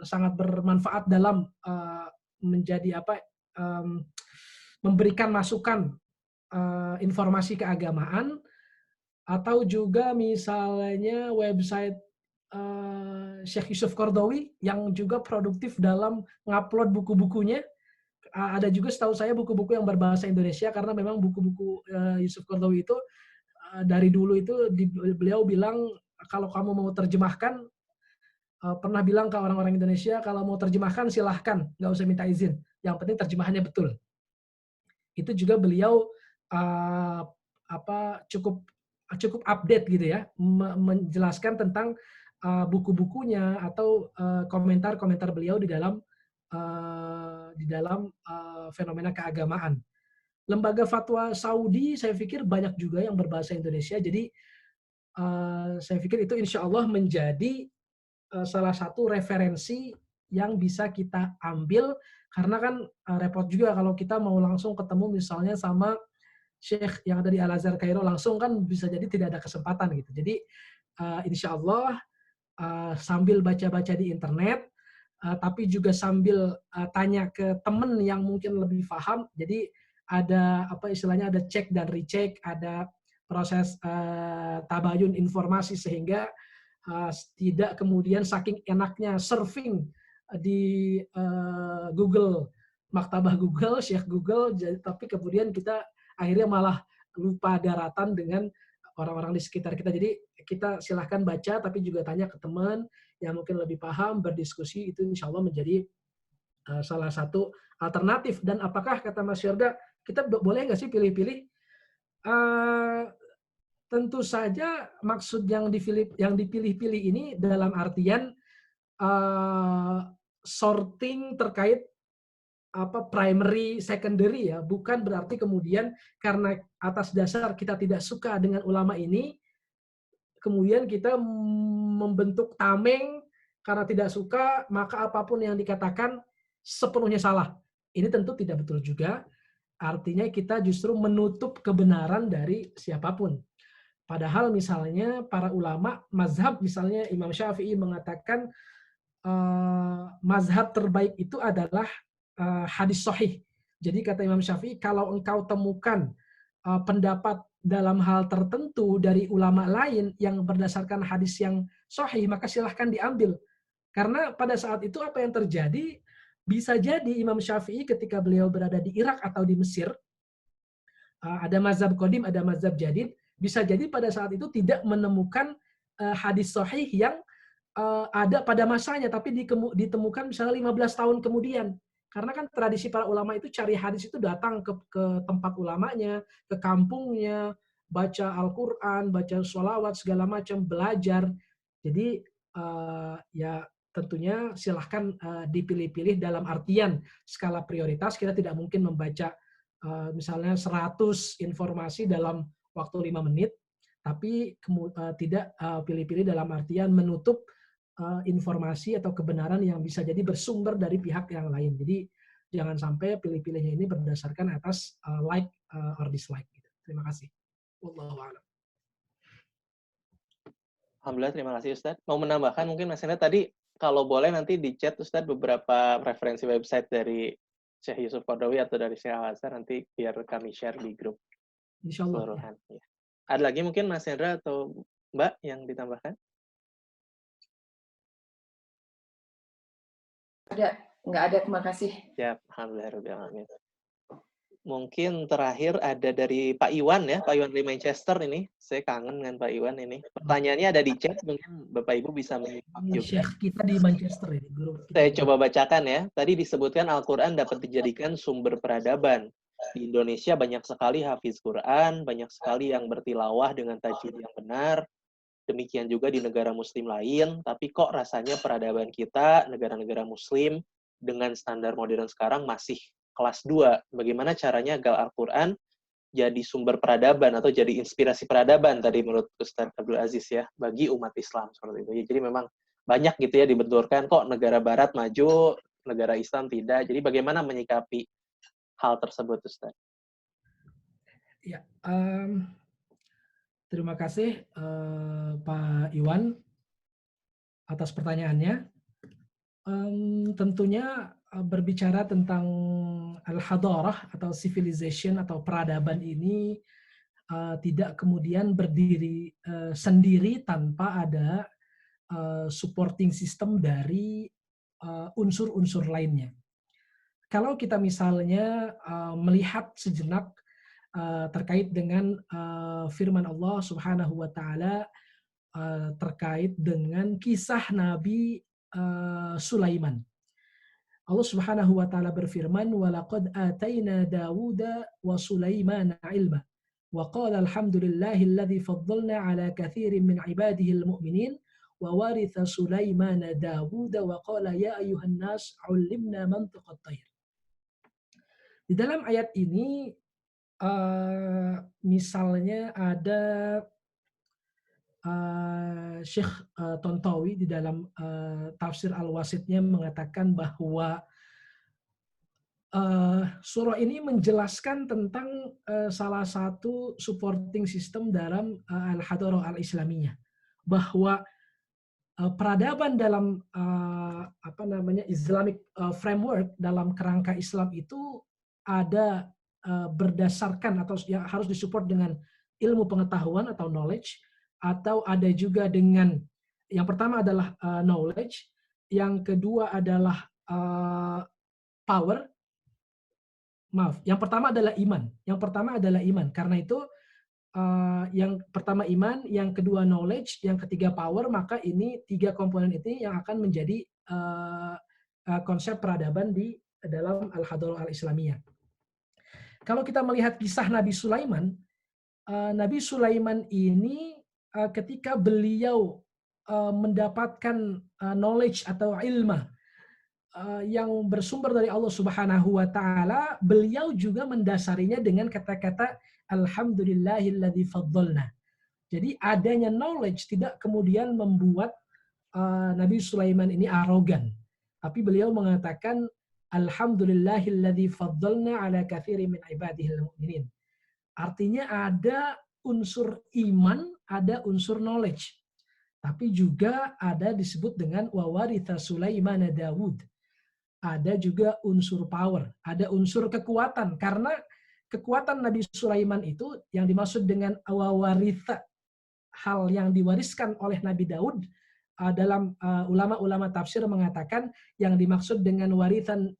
sangat bermanfaat dalam memberikan masukan informasi keagamaan. Atau juga misalnya website Syekh Yusuf Qaradawi yang juga produktif dalam ngupload buku-bukunya. Ada juga setahu saya buku-buku yang berbahasa Indonesia, karena memang buku-buku Yusuf Qaradawi itu dari dulu itu beliau bilang kalau kamu mau terjemahkan, pernah bilang ke orang-orang Indonesia, kalau mau terjemahkan silahkan, nggak usah minta izin. Yang penting terjemahannya betul. Itu juga beliau cukup update gitu ya, menjelaskan tentang buku-bukunya atau komentar-komentar beliau di dalam fenomena keagamaan. Lembaga Fatwa Saudi saya pikir banyak juga yang berbahasa Indonesia. Jadi saya pikir itu insya Allah menjadi salah satu referensi yang bisa kita ambil, karena kan repot juga kalau kita mau langsung ketemu misalnya sama Syekh yang ada di Al-Azhar Kairo langsung, kan bisa jadi tidak ada kesempatan gitu. Jadi insya Allah sambil baca-baca di internet, tapi juga sambil tanya ke teman yang mungkin lebih paham. Jadi ada istilahnya ada cek dan recheck, ada proses tabayun informasi, sehingga tidak kemudian saking enaknya surfing di Google, maktabah Google, Syekh Google, tapi kemudian kita akhirnya malah lupa daratan dengan orang-orang di sekitar kita. Jadi kita silahkan baca, tapi juga tanya ke teman yang mungkin lebih paham, berdiskusi, itu insya Allah menjadi salah satu alternatif. Dan apakah, kata Mas Yorga, kita boleh nggak sih pilih-pilih? Tentu saja maksud yang dipilih-pilih ini dalam artian sorting terkait primary, secondary ya, bukan berarti kemudian karena atas dasar kita tidak suka dengan ulama ini, kemudian kita membentuk tameng karena tidak suka, maka apapun yang dikatakan sepenuhnya salah. Ini tentu tidak betul juga. Artinya kita justru menutup kebenaran dari siapapun. Padahal misalnya para ulama mazhab, misalnya Imam Syafi'i mengatakan mazhab terbaik itu adalah hadis sahih. Jadi kata Imam Syafi'i, kalau engkau temukan pendapat dalam hal tertentu dari ulama lain yang berdasarkan hadis yang sahih, maka silahkan diambil. Karena pada saat itu apa yang terjadi, bisa jadi Imam Syafi'i ketika beliau berada di Irak atau di Mesir, ada mazhab qadim, ada mazhab jadid, bisa jadi pada saat itu tidak menemukan hadis sahih yang ada pada masanya, tapi ditemukan misalnya 15 tahun kemudian. Karena kan tradisi para ulama itu cari hadis itu datang ke tempat ulamanya, ke kampungnya, baca Al-Quran, baca sholawat, segala macam, belajar. Jadi ya tentunya silahkan dipilih-pilih dalam artian skala prioritas. Kita tidak mungkin membaca misalnya 100 informasi dalam waktu 5 menit, tapi tidak pilih-pilih dalam artian menutup informasi atau kebenaran yang bisa jadi bersumber dari pihak yang lain. Jadi jangan sampai pilih-pilihnya ini berdasarkan atas like or dislike. Gitu. Terima kasih. Wallahu a'lam. Alhamdulillah, terima kasih Ustadz. Mau menambahkan mungkin Mas Hendra tadi, kalau boleh nanti di chat Ustadz beberapa referensi website dari Syekh Yusuf Qaradawi atau dari Syekh Al-Azhar, nanti biar kami share di grup keseluruhan. Ya. Ada lagi mungkin Mas Hendra atau Mbak yang ditambahkan? Nggak ada, terima kasih. Ya, alhamdulillah. Mungkin terakhir ada dari Pak Iwan ya, Pak Iwan dari Manchester ini. Saya kangen dengan Pak Iwan ini. Pertanyaannya ada di chat, mungkin Bapak Ibu bisa menyimak juga. Syekh kita di Manchester ini. Saya coba bacakan ya. Tadi disebutkan Al-Quran dapat dijadikan sumber peradaban. Di Indonesia banyak sekali hafiz Quran, banyak sekali yang bertilawah dengan tajwid yang benar. Demikian juga di negara muslim lain, tapi kok rasanya peradaban kita, negara-negara muslim, dengan standar modern sekarang masih kelas 2. Bagaimana caranya agar Al-Quran jadi sumber peradaban atau jadi inspirasi peradaban tadi menurut Ustaz Abdul Aziz ya, bagi umat Islam seperti itu. Jadi memang banyak gitu ya dibenturkan, kok negara barat maju, negara Islam tidak. Jadi bagaimana menyikapi hal tersebut Ustaz? Ya, terima kasih Pak Iwan atas pertanyaannya. Tentunya berbicara tentang al-hadarah atau civilization atau peradaban ini tidak kemudian berdiri sendiri tanpa ada supporting system dari unsur-unsur lainnya. Kalau kita misalnya melihat sejenak terkait dengan firman Allah Subhanahu wa taala terkait dengan kisah Nabi Sulaiman. Allah Subhanahu wa taala berfirman, "Wa laqad atayna Dawuda wa Sulaimana 'ilma wa qala alhamdulillahilladzi faddalna 'ala katsirin min 'ibadihi al-mu'minin wa waritha Sulaimana Dawuda wa qala ya ayyuhan nas 'ullimna mantiqat thair." Di dalam ayat ini misalnya ada Syekh Tontowi di dalam tafsir Al-Wasitnya mengatakan bahwa surah ini menjelaskan tentang salah satu supporting system dalam Al-Hadarah Al-Islamiyah, bahwa peradaban dalam Islamic framework, dalam kerangka Islam itu ada berdasarkan atau yang harus disupport dengan ilmu pengetahuan atau knowledge, atau ada juga dengan yang pertama adalah knowledge, yang kedua adalah power. Yang pertama adalah iman. Karena itu yang pertama iman, yang kedua knowledge, yang ketiga power, maka ini 3 komponen ini yang akan menjadi konsep peradaban di dalam Al-Hadarah Al-Islamiyah. Kalau kita melihat kisah Nabi Sulaiman ini ketika beliau mendapatkan knowledge atau ilmu yang bersumber dari Allah Subhanahu wa taala, beliau juga mendasarinya dengan kata-kata alhamdulillahilladzi faddalna. Jadi adanya knowledge tidak kemudian membuat Nabi Sulaiman ini arogan, tapi beliau mengatakan alhamdulillahilladzi faddalna ala katsirin min ibadihil mu'minin. Artinya ada unsur iman, ada unsur knowledge. Tapi juga ada disebut dengan wawaritha Sulaiman Dawud. ada juga unsur power, ada unsur kekuatan. Karena kekuatan Nabi Sulaiman itu yang dimaksud dengan wawaritha, hal yang diwariskan oleh Nabi Daud, dalam ulama-ulama tafsir mengatakan yang dimaksud dengan warisan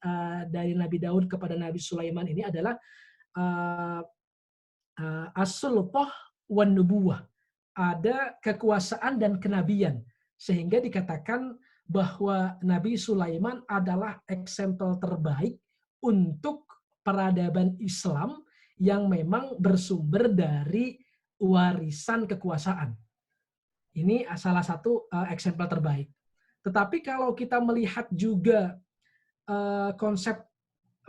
dari Nabi Daud kepada Nabi Sulaiman ini adalah as-sulthah wan nubuwah. Ada kekuasaan dan kenabian. Sehingga dikatakan bahwa Nabi Sulaiman adalah eksempel terbaik untuk peradaban Islam yang memang bersumber dari warisan kekuasaan. Ini salah satu eksempel terbaik. Tetapi kalau kita melihat juga konsep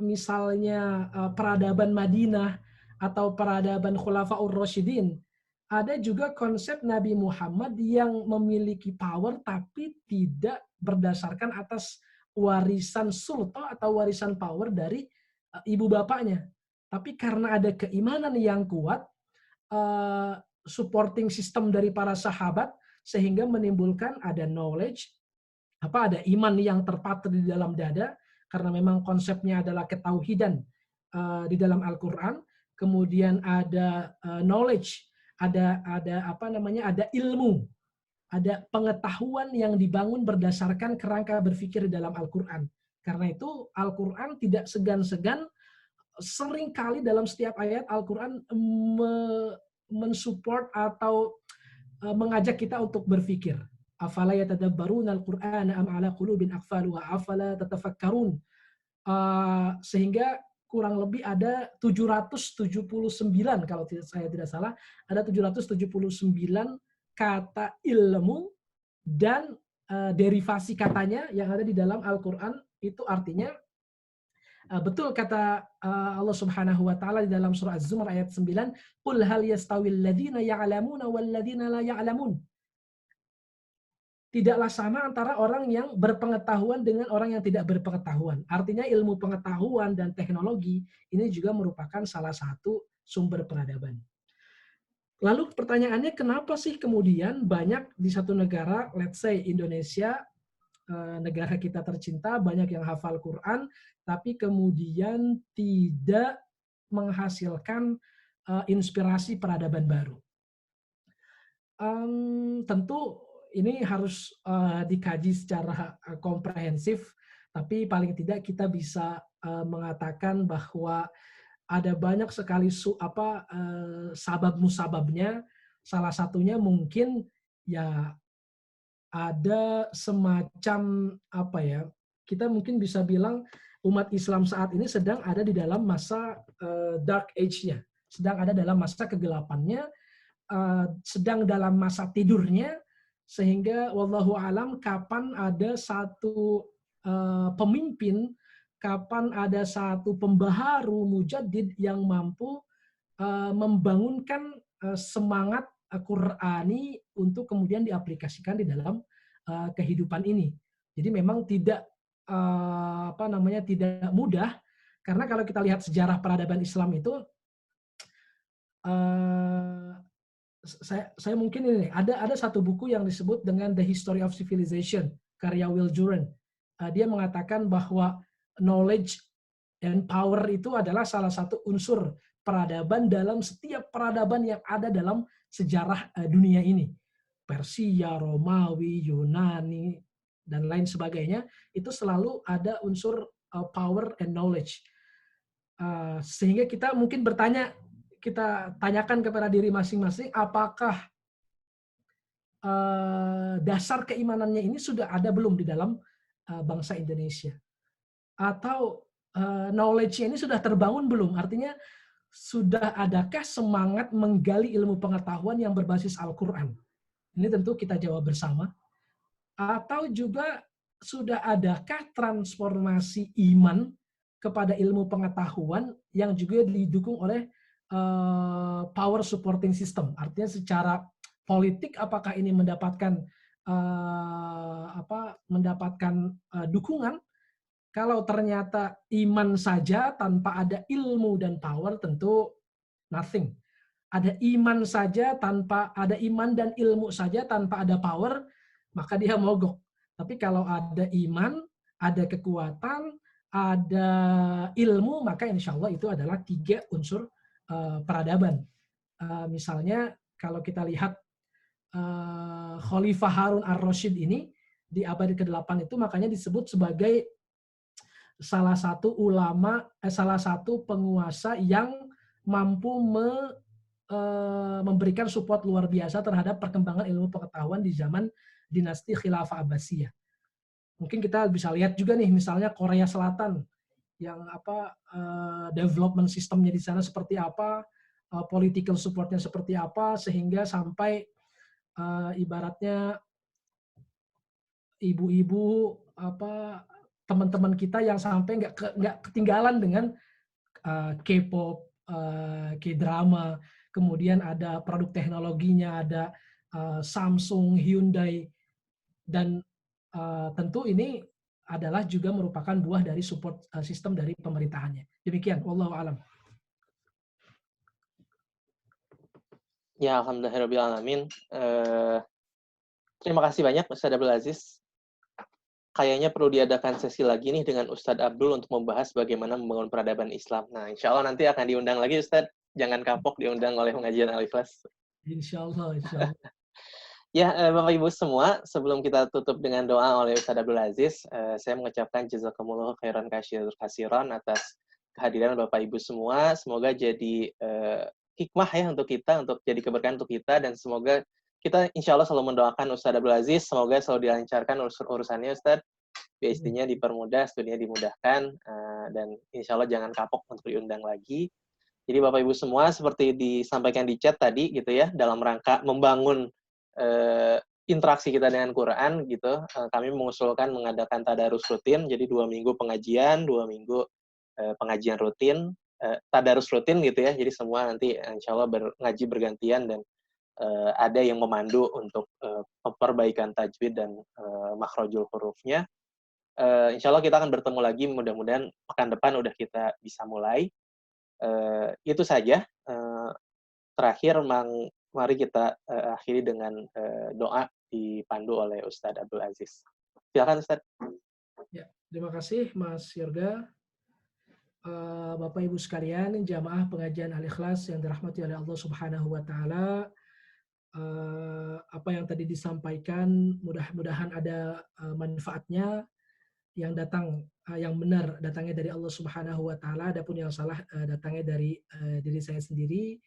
misalnya peradaban Madinah atau peradaban Khulafaur Rasyidin, ada juga konsep Nabi Muhammad yang memiliki power tapi tidak berdasarkan atas warisan sultan atau warisan power dari ibu bapaknya. Tapi karena ada keimanan yang kuat, supporting system dari para sahabat, sehingga menimbulkan ada knowledge, ada iman yang terpatri di dalam dada, karena memang konsepnya adalah ketauhidan di dalam Al-Quran. Kemudian ada knowledge, ada ilmu, ada pengetahuan yang dibangun berdasarkan kerangka berpikir di dalam Al-Quran. Karena itu Al-Quran tidak segan-segan, seringkali dalam setiap ayat Al-Quran mensupport atau mengajak kita untuk berpikir. Afala yatadabbaruna al-Qur'ana am ala qulubin aqfaluha afala tatafakkarun. Sehingga kurang lebih ada 779, kalau saya tidak salah, ada 779 kata ilmu dan derivasi katanya yang ada di dalam Al-Quran. Itu artinya betul kata Allah Subhanahu wa taala di dalam surah Az-Zumar ayat 9, "Qul hal yastawil ladzina ya'lamuna wal ladzina la ya'lamun." Tidaklah sama antara orang yang berpengetahuan dengan orang yang tidak berpengetahuan. Artinya ilmu pengetahuan dan teknologi ini juga merupakan salah satu sumber peradaban. Lalu pertanyaannya, kenapa sih kemudian banyak di satu negara, let's say Indonesia, negara kita tercinta, banyak yang hafal Quran, tapi kemudian tidak menghasilkan inspirasi peradaban baru? Tentu ini harus dikaji secara komprehensif, tapi paling tidak kita bisa mengatakan bahwa ada banyak sekali sabab-musababnya. Salah satunya mungkin ya ada semacam kita mungkin bisa bilang umat Islam saat ini sedang ada di dalam masa dark age-nya, sedang ada dalam masa kegelapannya, sedang dalam masa tidurnya, sehingga wallahu alam kapan ada satu pemimpin, kapan ada satu pembaharu mujaddid yang mampu membangunkan semangat Qur'ani untuk kemudian diaplikasikan di dalam kehidupan ini. Jadi memang tidak tidak mudah, karena kalau kita lihat sejarah peradaban Islam itu, saya mungkin ini ada satu buku yang disebut dengan The History of Civilization karya Will Durant. Dia mengatakan bahwa knowledge and power itu adalah salah satu unsur peradaban dalam setiap peradaban yang ada dalam sejarah dunia ini. Persia, Romawi, Yunani, dan lain sebagainya, itu selalu ada unsur power and knowledge. Sehingga kita mungkin kita tanyakan kepada diri masing-masing, apakah dasar keimanannya ini sudah ada belum di dalam bangsa Indonesia? Atau knowledge-nya ini sudah terbangun belum? Artinya, sudah adakah semangat menggali ilmu pengetahuan yang berbasis Al-Quran? Ini tentu kita jawab bersama. Atau juga sudah adakah transformasi iman kepada ilmu pengetahuan yang juga didukung oleh power supporting system? Artinya secara politik apakah ini mendapatkan dukungan? Kalau ternyata iman saja tanpa ada ilmu dan power, tentu nothing. Ada iman saja tanpa ada iman dan ilmu saja tanpa ada power, maka dia mogok. Tapi kalau ada iman, ada kekuatan, ada ilmu, maka insya Allah itu adalah 3 unsur peradaban. Misalnya kalau kita lihat Khalifah Harun ar-Rasyid ini di abad ke-8 itu makanya disebut sebagai salah satu ulama, salah satu penguasa yang mampu memberikan support luar biasa terhadap perkembangan ilmu pengetahuan di zaman dinasti Khilafah Abbasiyah. Mungkin kita bisa lihat juga nih, misalnya Korea Selatan yang development sistemnya di sana seperti apa, political supportnya seperti apa, sehingga sampai ibaratnya ibu-ibu teman-teman kita yang sampai nggak ketinggalan dengan K-pop, K-drama, kemudian ada produk teknologinya, ada Samsung, Hyundai, dan tentu ini adalah juga merupakan buah dari support sistem dari pemerintahannya. Demikian, wallahu a'lam. Ya, alhamdulillahirrahmanirrahim. Terima kasih banyak Ustadz Abdul Aziz. Kayaknya perlu diadakan sesi lagi nih dengan Ustadz Abdul untuk membahas bagaimana membangun peradaban Islam. Nah, insya Allah nanti akan diundang lagi Ustadz. Jangan kapok diundang oleh pengajian Al-Ikhlas. Insya Allah, insya Allah. Ya, Bapak Ibu semua, sebelum kita tutup dengan doa oleh Ustadz Abdul Aziz, saya mengucapkan jazakumullah khairan kasiran atas kehadiran Bapak Ibu semua. Semoga jadi hikmah ya untuk kita, untuk jadi keberkahan untuk kita, dan semoga kita insya Allah selalu mendoakan Ustadz Abdul Aziz, semoga selalu dilancarkan urusannya Ustadz, PhD-nya dipermudah, studinya dimudahkan, dan insya Allah jangan kapok untuk diundang lagi. Jadi Bapak Ibu semua, seperti disampaikan di chat tadi gitu ya, dalam rangka membangun interaksi kita dengan Quran gitu, kami mengusulkan mengadakan tadarus rutin, jadi 2 minggu pengajian, 2 minggu pengajian rutin, tadarus rutin gitu ya, jadi semua nanti insya Allah ngaji bergantian dan ada yang memandu untuk perbaikan tajwid dan makhrajul hurufnya. Insya Allah kita akan bertemu lagi, mudah-mudahan pekan depan udah kita bisa mulai. Itu saja. Terakhir, mari kita akhiri dengan doa dipandu oleh Ustadz Abdul Aziz. Silakan Ustadz. Ya, terima kasih Mas Yoga. Bapak Ibu sekalian, jamaah pengajian Al-Ikhlas yang dirahmati oleh Allah Subhanahu wa taala. Apa yang tadi disampaikan mudah-mudahan ada manfaatnya, yang datang yang benar datangnya dari Allah Subhanahu wa taala, adapun yang salah datangnya dari diri saya sendiri.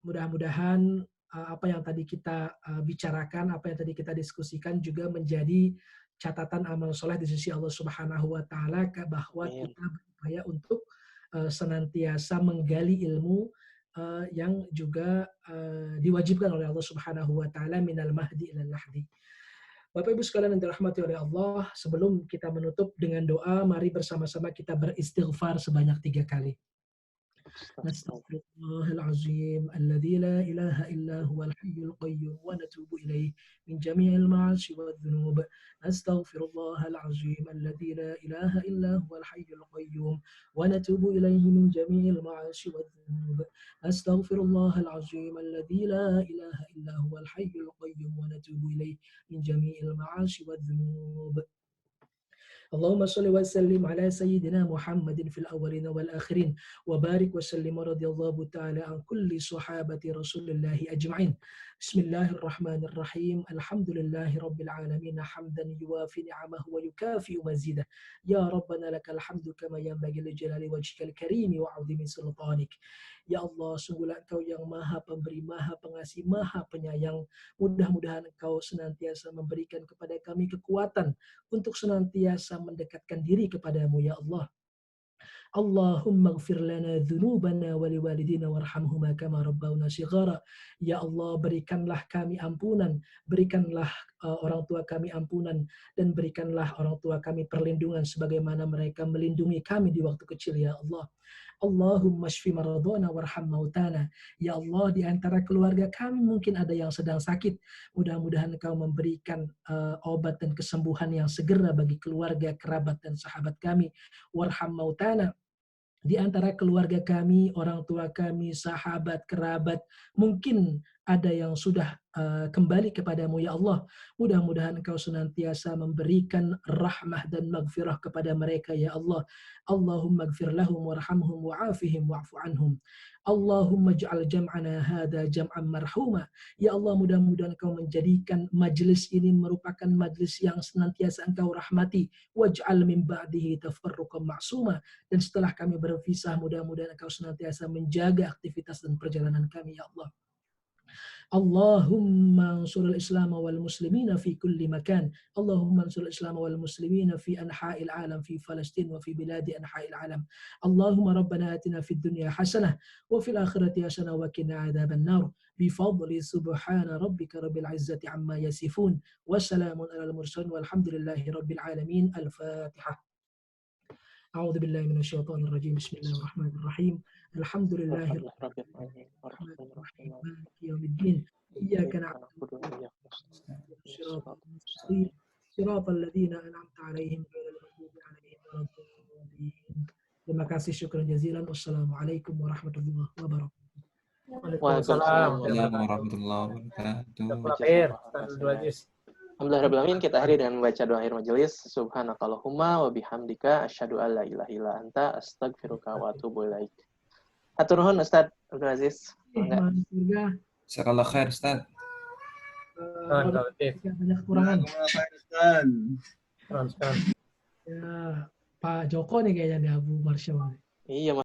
Mudah-mudahan apa yang tadi kita bicarakan, apa yang tadi kita diskusikan juga menjadi catatan amal soleh di sisi Allah Subhanahu wa taala, bahwa kita berupaya untuk senantiasa menggali ilmu yang juga diwajibkan oleh Allah Subhanahu wa taala, minal mahdi ilal lahdi. Bapak Ibu sekalian yang dirahmati oleh Allah, sebelum kita menutup dengan doa, mari bersama-sama kita beristighfar sebanyak 3 kali. Nastaghfirullahalazim alladzi la ilaha illa huwal hayyul qayyum wa natubu ilaih min jami'il ma'asi wadh-dhunub. Nastaghfirullahalazim alladzi la ilaha illa huwal hayyul qayyum wa natubu ilaihi min jami'il ma'asi wadh-dhunub. Nastaghfirullahalazim alladzi la ilaha illa huwal hayyul qayyum wa natubu ilaihi min jami'il ma'asi wadh-dhunub. اللهم صل وسلم على سيدنا محمد في الأولين والآخرين وبارك وسلم ورضي الله تعالى عن كل صحابة رسول الله أجمعين. بسم الله الرحمن الرحيم. الحمد لله رب العالمين حمدا يوافي نعمه ويكافئ مزيده. يا ربنا لك الحمد كما ينبغي لجلال وجهك الكريم وعظيم سلطانك. Ya Allah, sungguhlah Engkau yang Maha Pemberi, Maha Pengasih, Maha Penyayang. Mudah-mudahan Engkau senantiasa memberikan kepada kami kekuatan untuk senantiasa mendekatkan diri kepadamu, ya Allah. Allahumma ighfir lana dzunubana wa liwalidina warhamhuma kama rabbawna shighara. Ya Allah, berikanlah kami ampunan, berikanlah orang tua kami ampunan, dan berikanlah orang tua kami perlindungan sebagaimana mereka melindungi kami di waktu kecil, ya Allah. Allahumma shfi maradona warham mautana. Ya Allah, di antara keluarga kami mungkin ada yang sedang sakit. Mudah-mudahan Engkau memberikan obat dan kesembuhan yang segera bagi keluarga, kerabat, dan sahabat kami. Warham mautana. Di antara keluarga kami, orang tua kami, sahabat, kerabat, mungkin ada yang sudah kembali kepadamu ya Allah. Mudah-mudahan Engkau senantiasa memberikan rahmah dan maghfirah kepada mereka ya Allah. Allahumma gfir lahum warhamhum wa'afihim wa'fu anhum. Allahumma ja'al jam'ana hadha jam'an marhuma. Ya Allah, mudah-mudahan Engkau menjadikan majlis ini merupakan majlis yang senantiasa Engkau rahmati. Waj'al min ba'dihi tafarruqan ma'suma. Dan setelah kami berpisah, mudah-mudahan Engkau senantiasa menjaga aktivitas dan perjalanan kami ya Allah. Allahumma ansur al-Islam wal muslimina fi kulli makan. Allahumma ansur al-Islam wal muslimina fi anha'il alam, fi Palestin wa fi biladi anha'il alam. Allahumma rabbana atina fid dunya hasanah wa fil akhirati hasanah wa qina adzaban nar. Bifadli subhana rabbika rabbil izzati amma yasifun. Wassalamun alal mursalin walhamdulillahi rabbil alamin. Al-Fatihah. أعوذ بالله من الشيطان الرجيم. بسم الله الرحمن الرحيم. الحمد لله رب العالمين الرحمن الرحيم مالك يوم الدين. إياك نعبد وإياك نستعين صراط الذين أنعمت عليهم غير المغضوب عليهم ولا الضالين. Terima kasih, syukran jazilan. Wassalamualaikum warahmatullahi wabarakatuh. Waalaikumsalam warahmatullahi wabarakatuh. Alhamdulillahirrahmanirrahim. Kita akhiri dengan membaca doa akhir majelis. Subhanakallahumma wa bihamdika asyhadu an la ilaha illa anta astaghfiruka wa atubu ilaik. Hatur nuhun Ustaz Abdul Aziz. Jazakallah khair Ustaz. Banyak kekurangan. Ya, Pak Joko nih kayaknya nih Abu Marsha. Iya.